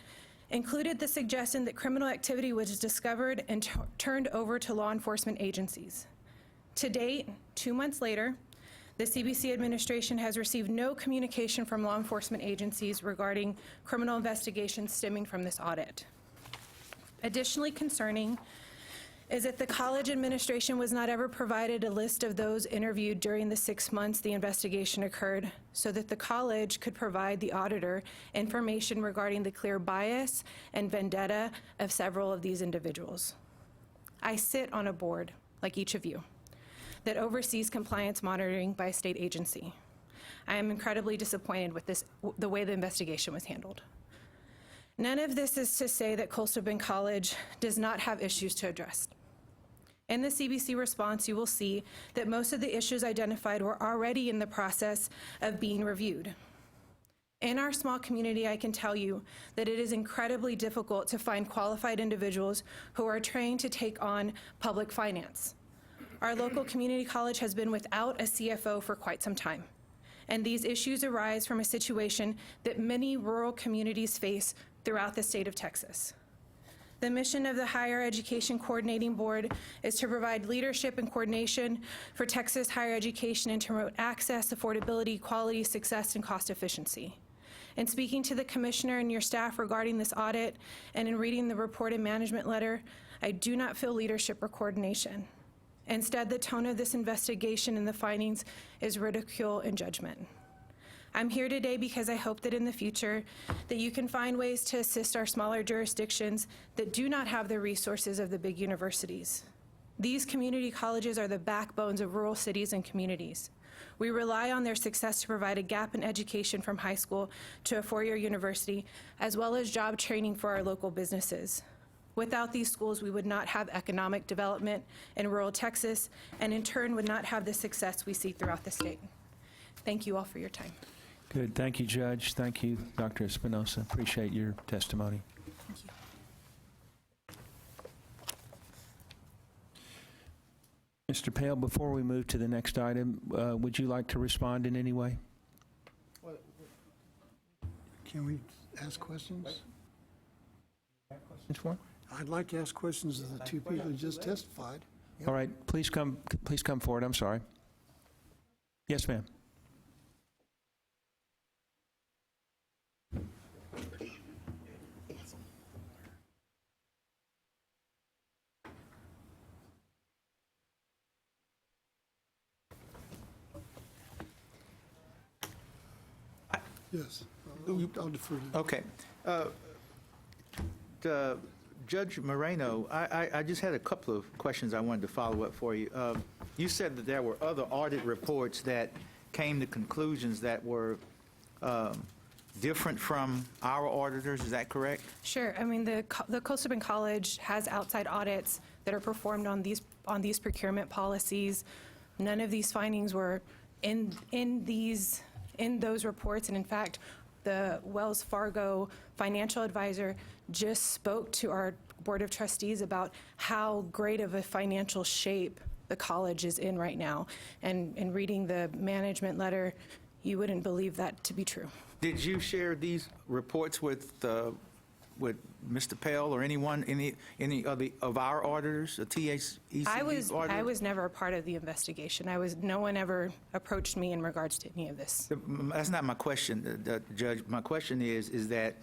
included the suggestion that criminal activity was discovered and turned over to law enforcement agencies. To date, 2 months later, the CBC administration has received no communication from law enforcement agencies regarding criminal investigations stemming from this audit. Additionally concerning is that the college administration was not ever provided a list of those interviewed during the 6 months the investigation occurred, so that the college could provide the auditor information regarding the clear bias and vendetta of several of these individuals. I sit on a board, like each of you, that oversees compliance monitoring by a state agency. I am incredibly disappointed with the way the investigation was handled. None of this is to say that Coastal Bend College does not have issues to address. In the CBC response, you will see that most of the issues identified were already in the process of being reviewed. In our small community, I can tell you that it is incredibly difficult to find qualified individuals who are trained to take on public finance. Our local community college has been without a CFO for quite some time, and these issues arise from a situation that many rural communities face throughout the state of Texas. The mission of the Higher Education Coordinating Board is to provide leadership and coordination for Texas higher education and to promote access, affordability, quality, success, and cost efficiency. In speaking to the commissioner and your staff regarding this audit and in reading the report and management letter, I do not feel leadership or coordination. Instead, the tone of this investigation and the findings is ridicule and judgment. I'm here today because I hope that in the future that you can find ways to assist our smaller jurisdictions that do not have the resources of the big universities. These community colleges are the backbones of rural cities and communities. We rely on their success to provide a gap in education from high school to a 4-year university, as well as job training for our local businesses. Without these schools, we would not have economic development in rural Texas, and in turn would not have the success we see throughout the state. Thank you all for your time. Good. Thank you, Judge. Thank you, Dr. Espinosa. Appreciate your testimony. Thank you. Mr. Pale, before we move to the next item, would you like to respond in any way? Can we ask questions? Questions for him? I'd like to ask questions of the 2 people who just testified. All right. Please come forward. I'm sorry. Yes, ma'am. Yes, I'll defer to you. Okay. Judge Moreno, I just had a couple of questions I wanted to follow up for you. You said that there were other audit reports that came to conclusions that were different from our auditors. Is that correct? Sure. I mean, the Coastal Bend College has outside audits that are performed on these procurement policies. None of these findings were in those reports, and in fact, the Wells Fargo financial advisor just spoke to our Board of Trustees about how great of a financial shape the college is in right now. And in reading the management letter, you wouldn't believe that to be true. Did you share these reports with Mr. Pell or anyone, any of our auditors, the THECB auditors? I was never a part of the investigation. No one ever approached me in regards to any of this. That's not my question, Judge. My question is that,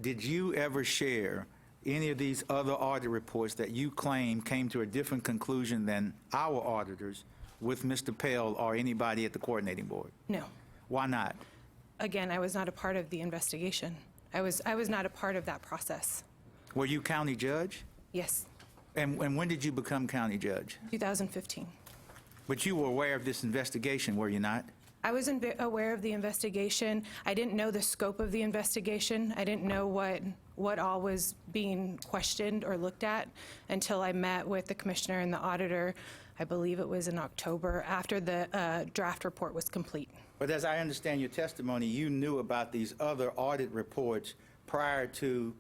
did you ever share any of these other audit reports that you claim came to a different conclusion than our auditors with Mr. Pell or anybody at the coordinating board? No. Why not? Again, I was not a part of the investigation. I was not a part of that process. Were you county judge? Yes, And when did you become county judge? 2015. But you were aware of this investigation, were you not? I was aware of the investigation. I didn't know the scope of the investigation. I didn't know what all was being questioned or looked at until I met with the commissioner and the auditor. I believe it was in October, after the draft report was complete. But as I understand your testimony, you knew about these other audit reports prior to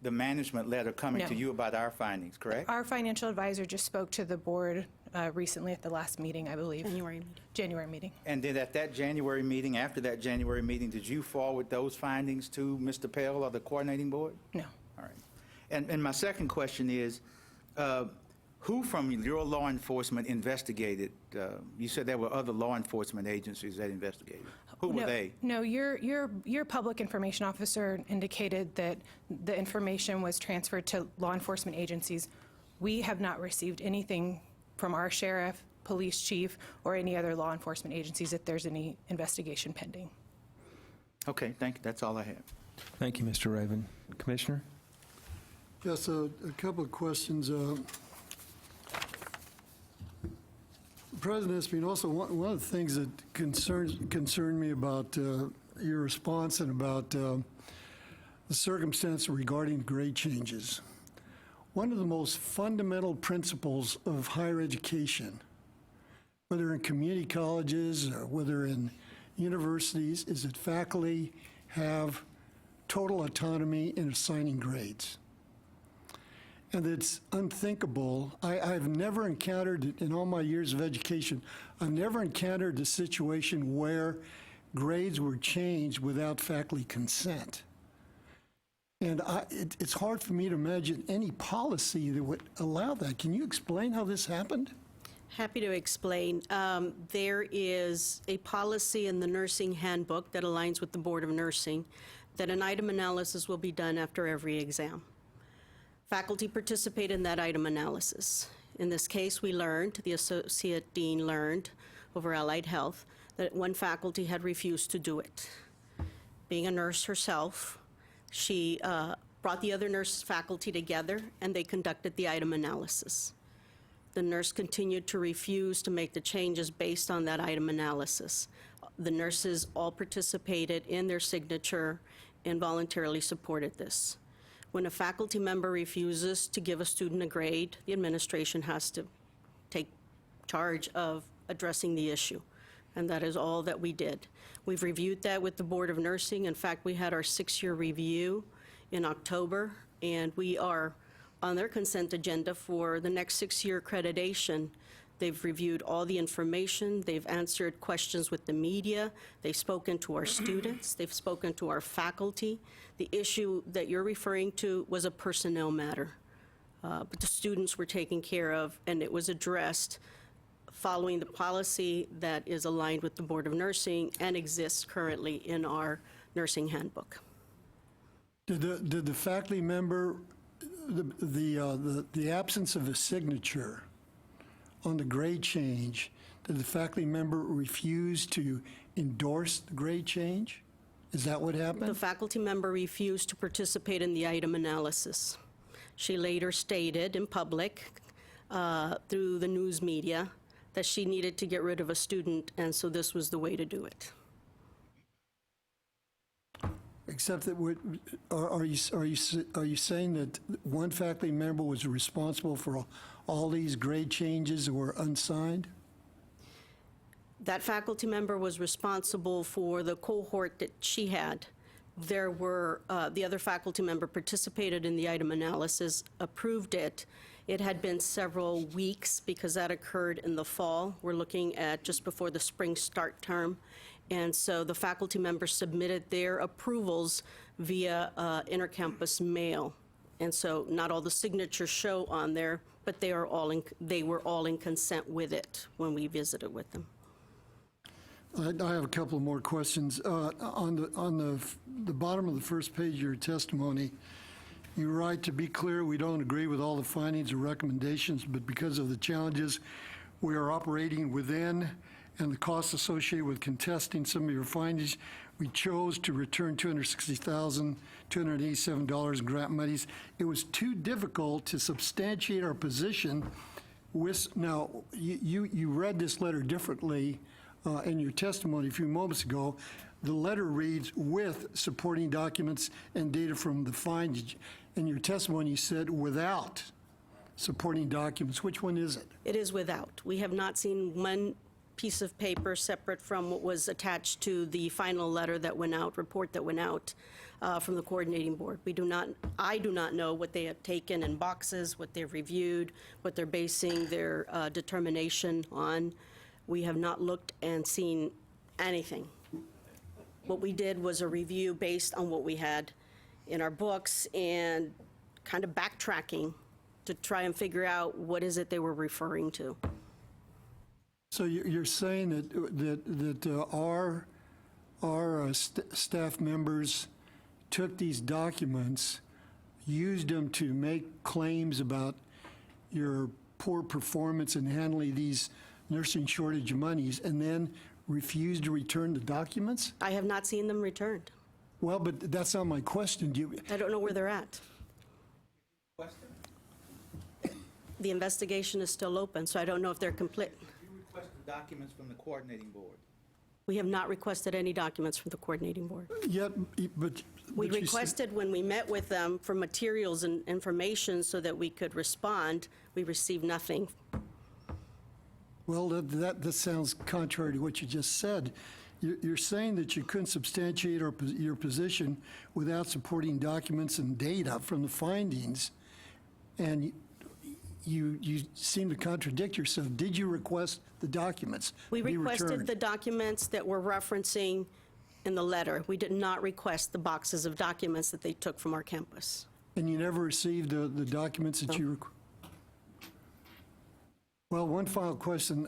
the management letter coming No. to you about our findings, correct? Our financial advisor just spoke to the board recently at the last meeting, I believe. January meeting. And then at that January meeting, after that January meeting, did you forward those findings to Mr. Pell or the coordinating board? No. All right. And my second question is, who from your law enforcement investigated? You said there were other law enforcement agencies that investigated. Who were they? No, your public information officer indicated that the information was transferred to law enforcement agencies. We have not received anything from our sheriff, police chief, or any other law enforcement agencies if there's any investigation pending. Okay, thank you. That's all I have. Thank you, Mr. Raven. Commissioner? Yes, a couple of questions. President Espino, also one of the things that concerned me about your response and about the circumstance regarding grade changes. One of the most fundamental principles of higher education, whether in community colleges or whether in universities, is that faculty have total autonomy in assigning grades. And it's unthinkable. I've never encountered, in all my years of education, I've never encountered a situation where grades were changed without faculty consent. And it's hard for me to imagine any policy that would allow that. Can you explain how this happened? Happy to explain. There is a policy in the nursing handbook that aligns with the Board of Nursing that an item analysis will be done after every exam. Faculty participate in that item analysis. In this case, we learned, the Associate Dean learned over Allied Health, that one faculty had refused to do it. Being a nurse herself, she brought the other nurse faculty together and they conducted the item analysis. The nurse continued to refuse to make the changes based on that item analysis. The nurses all participated in their signature and voluntarily supported this. When a faculty member refuses to give a student a grade, the administration has to take charge of addressing the issue, and that is all that we did. We've reviewed that with the Board of Nursing. In fact, we had our 6-year review in October, and we are on their consent agenda for the next 6-year accreditation. They've reviewed all the information, they've answered questions with the media, they've spoken to our students, they've spoken to our faculty. The issue that you're referring to was a personnel matter, but the students were taken care of, and it was addressed following the policy that is aligned with the Board of Nursing and exists currently in our nursing handbook. Did the faculty member, the absence of a signature on the grade change, did the faculty member refuse to endorse the grade change? Is that what happened? The faculty member refused to participate in the item analysis. She later stated in public, through the news media, that she needed to get rid of a student, and so this was the way to do it. Except that, are you saying that one faculty member was responsible for all these grade changes that were unsigned? That faculty member was responsible for the cohort that she had There were, the other faculty member participated in the item analysis, approved it. It had been several weeks because that occurred in the fall. We're looking at just before the spring start term. And so the faculty members submitted their approvals via intercampus mail. And so not all the signatures show on there, but they were all in consent with it when we visited with them. I have a couple more questions. On the bottom of the first page of your testimony, you write, to be clear, we don't agree with all the findings or recommendations, but because of the challenges we are operating within and the costs associated with contesting some of your findings, we chose to return $260,287 in grant monies. It was too difficult to substantiate our position with, now, you read this letter differently in your testimony a few moments ago. The letter reads, with supporting documents and data from the findings. In your testimony, you said without supporting documents. Which one is it? It is without. We have not seen one piece of paper separate from what was attached to the final letter that went out, report that went out from the coordinating board. I do not know what they have taken in boxes, what they've reviewed, what they're basing their determination on. We have not looked and seen anything. What we did was a review based on what we had in our books and kind of backtracking to try and figure out what is it they were referring to. So you're saying that our staff members took these documents, used them to make claims about your poor performance in handling these nursing shortage monies, and then refused to return the documents? I have not seen them returned. Well, but that's not my question. I don't know where they're at. The investigation is still open, so I don't know if they're complete. You requested documents from the coordinating board. We have not requested any documents from the coordinating board. Yet, but We you said- requested when we met with them for materials and information so that we could respond. We received nothing. Well, that sounds contrary to what you just said. You're saying that you couldn't substantiate your position without supporting documents and data from the findings, and you seem to contradict yourself. Did you request the documents? We be requested returned? the documents that we're referencing in the letter. We did not request the boxes of documents that they took from our campus. And you never received the documents that you requested? Well, one final question.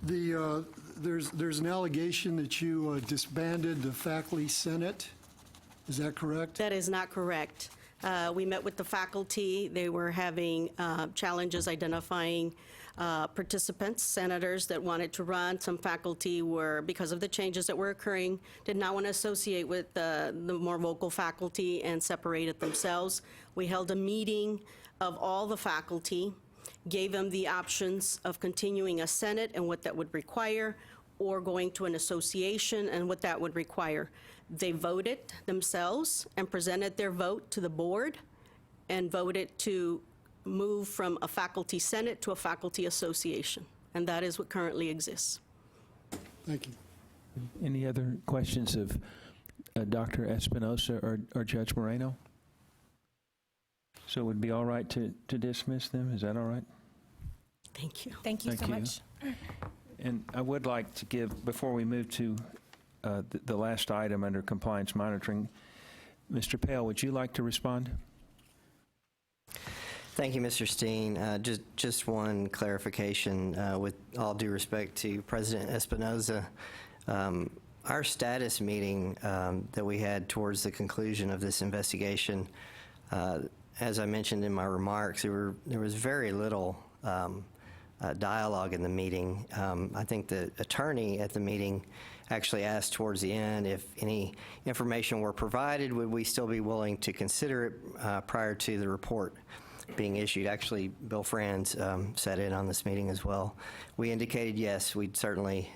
There's an allegation that you disbanded the faculty senate. Is that correct? That is not correct. We met with the faculty. They were having challenges identifying participants, senators that wanted to run. Some faculty were, because of the changes that were occurring, did not want to associate with the more vocal faculty and separated themselves. We held a meeting of all the faculty, gave them the options of continuing a senate and what that would require, or going to an association and what that would require. They voted themselves and presented their vote to the board and voted to move from a faculty senate to a faculty association. And that is what currently exists. Thank you. Any other questions of Dr. Espinosa or Judge Moreno? So it would be all right to dismiss them? Is that all right? Thank you. Thank you so much. And I would like to give, before we move to the last item under compliance monitoring, Mr. Pale, would you like to respond? Thank you, Mr. Steen. Just one clarification, with all due respect to President Espinoza. Our status meeting that we had towards the conclusion of this investigation, as I mentioned in my remarks, there was very little dialogue in the meeting. I think the attorney at the meeting actually asked towards the end if any information were provided, would we still be willing to consider it prior to the report being issued. Actually, Bill Franz sat in on this meeting as well. We indicated yes, we'd certainly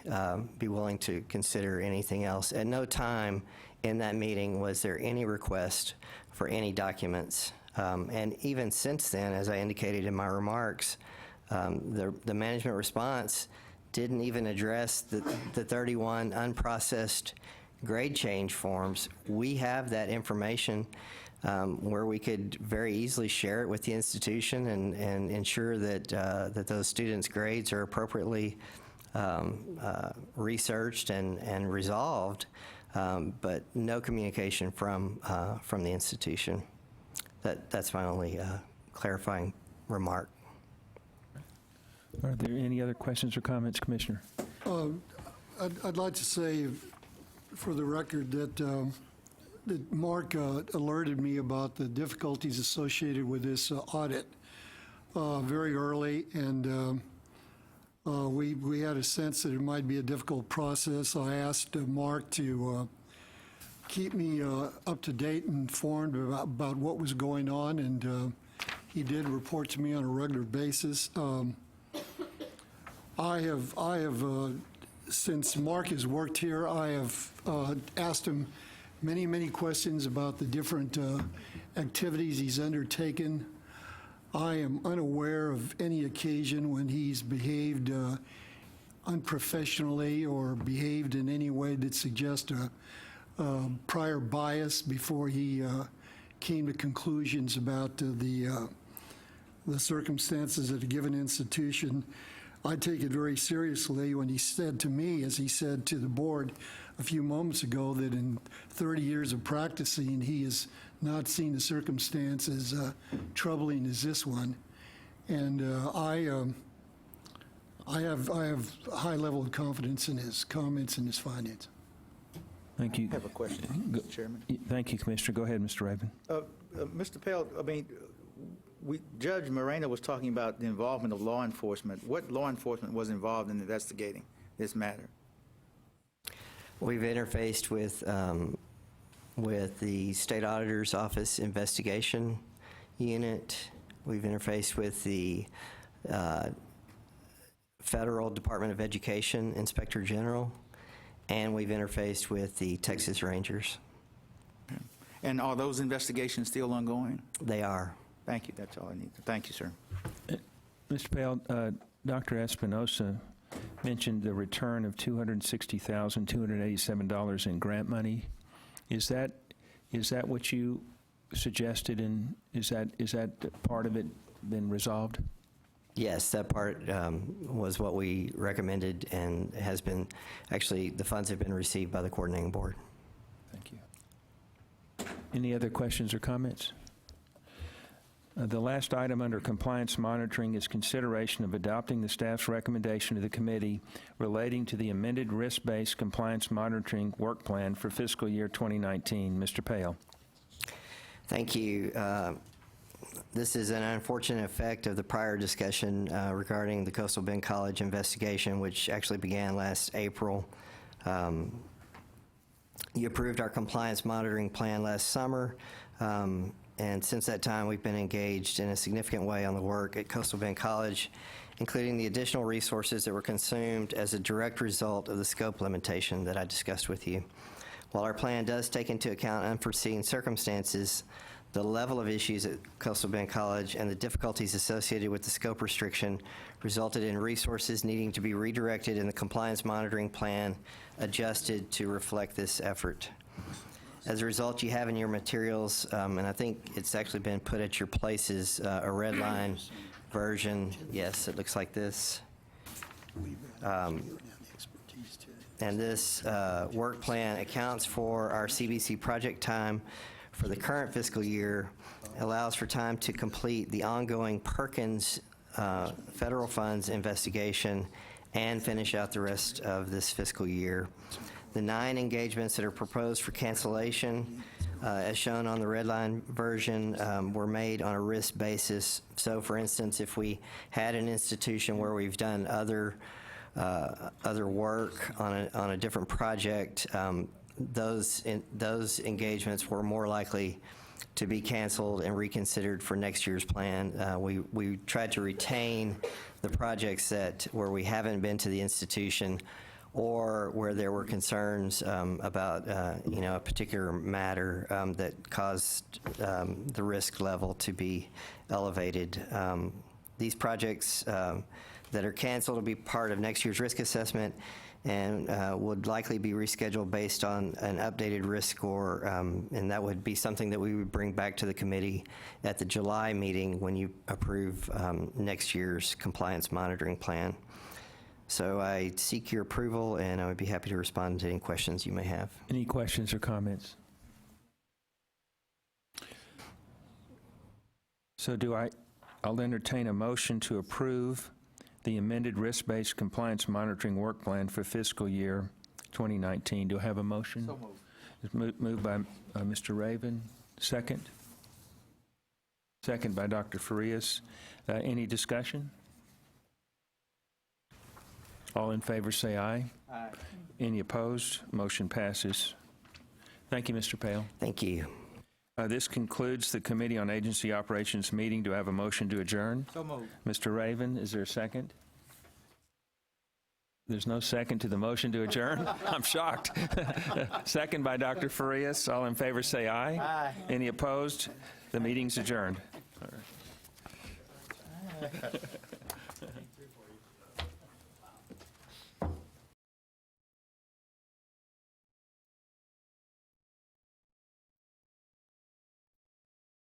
be willing to consider anything else. At no time in that meeting was there any request for any documents. And even since then, as I indicated in my remarks, the management response didn't even address the 31 unprocessed grade change forms, we have that information where we could very easily share it with the institution and ensure that, that those students' grades are appropriately researched and resolved, but no communication from the institution. That's my only clarifying remark. Are there any other questions or comments, Commissioner? I'd like to say, for the record, that that Mark alerted me about the difficulties associated with this audit very early, and we had a sense that it might be a difficult process. I asked Mark to keep me up to date and informed about what was going on, and he did report to me on a regular basis. I have since Mark has worked here, I have asked him many questions about the different activities he's undertaken. I am unaware of any occasion when he's behaved unprofessionally or behaved in any way that suggests a prior bias before he came to conclusions about the circumstances at a given institution. I take it very seriously when he said to me, as he said to the board a few moments ago, that in 30 years of practicing, he has not seen a circumstance as troubling as this one. And I have a high level of confidence in his comments and his findings. Thank you. I have a question, Mr. Chairman. Thank you, Commissioner. Go ahead, Mr. Rabin. Mr. Pell, I mean, Judge Moreno was talking about the involvement of law enforcement. What law enforcement was involved in investigating this matter? We've interfaced with the State Auditor's Office Investigation Unit. We've interfaced with the Federal Department of Education Inspector General, and we've interfaced with the Texas Rangers. And are those investigations still ongoing? They are. Thank you. That's all I need. Thank you, sir. Mr. Pale, Dr. Espinosa mentioned the return of $260,287 in grant money. Is that what you suggested, and is that part of it been resolved? Yes, that part was what we recommended and has been, actually, the funds have been received by the coordinating board. Thank you. Any other questions or comments? The last item under compliance monitoring is consideration of adopting the staff's recommendation to the committee relating to the amended risk-based compliance monitoring work plan for fiscal year 2019. Mr. Pale. Thank you. This is an unfortunate effect of the prior discussion regarding the Coastal Bend College investigation, which actually began last April. You approved our compliance monitoring plan last summer. And since that time, we've been engaged in a significant way on the work at Coastal Bend College, including the additional resources that were consumed as a direct result of the scope limitation that I discussed with you. While our plan does take into account unforeseen circumstances, the level of issues at Coastal Bend College and the difficulties associated with the scope restriction resulted in resources needing to be redirected in the compliance monitoring plan adjusted to reflect this effort. As a result, you have in your materials, and I think it's actually been put at your places, a red line version. Yes, it looks like this. And this work plan accounts for our CBC project time for the current fiscal year, allows for time to complete the ongoing Perkins federal funds investigation, and finish out the rest of this fiscal year. The 9 engagements that are proposed for cancellation, as shown on the red line version, were made on a risk basis. So, for instance, if we had an institution where we've done other work on a different project, those engagements were more likely to be canceled and reconsidered for next year's plan. We tried to retain the projects where we haven't been to the institution or where there were concerns about a particular matter that caused the risk level to be elevated. These projects, that are canceled will be part of next year's risk assessment and would likely be rescheduled based on an updated risk score, and that would be something that we would bring back to the committee at the July meeting when you approve next year's compliance monitoring plan. So I seek your approval, and I would be happy to respond to any questions you may have. Any questions or comments? So I'll entertain a motion to approve the amended risk-based compliance monitoring work plan for fiscal year 2019. Do I have a motion? So moved. It's moved by Mr. Raven. Second? Second by Dr. Farias. Any discussion? All in favor say aye. Aye. Any opposed? Motion passes. Thank you, Mr. Pale. Thank you. This concludes the Committee on Agency Operations meeting. Do I have a motion to adjourn? So moved. Mr. Raven, is there a second? There's no second to the motion to adjourn? I'm shocked. Second by Dr. Farias. All in favor say aye. Aye. Any opposed? The meeting's adjourned. All right.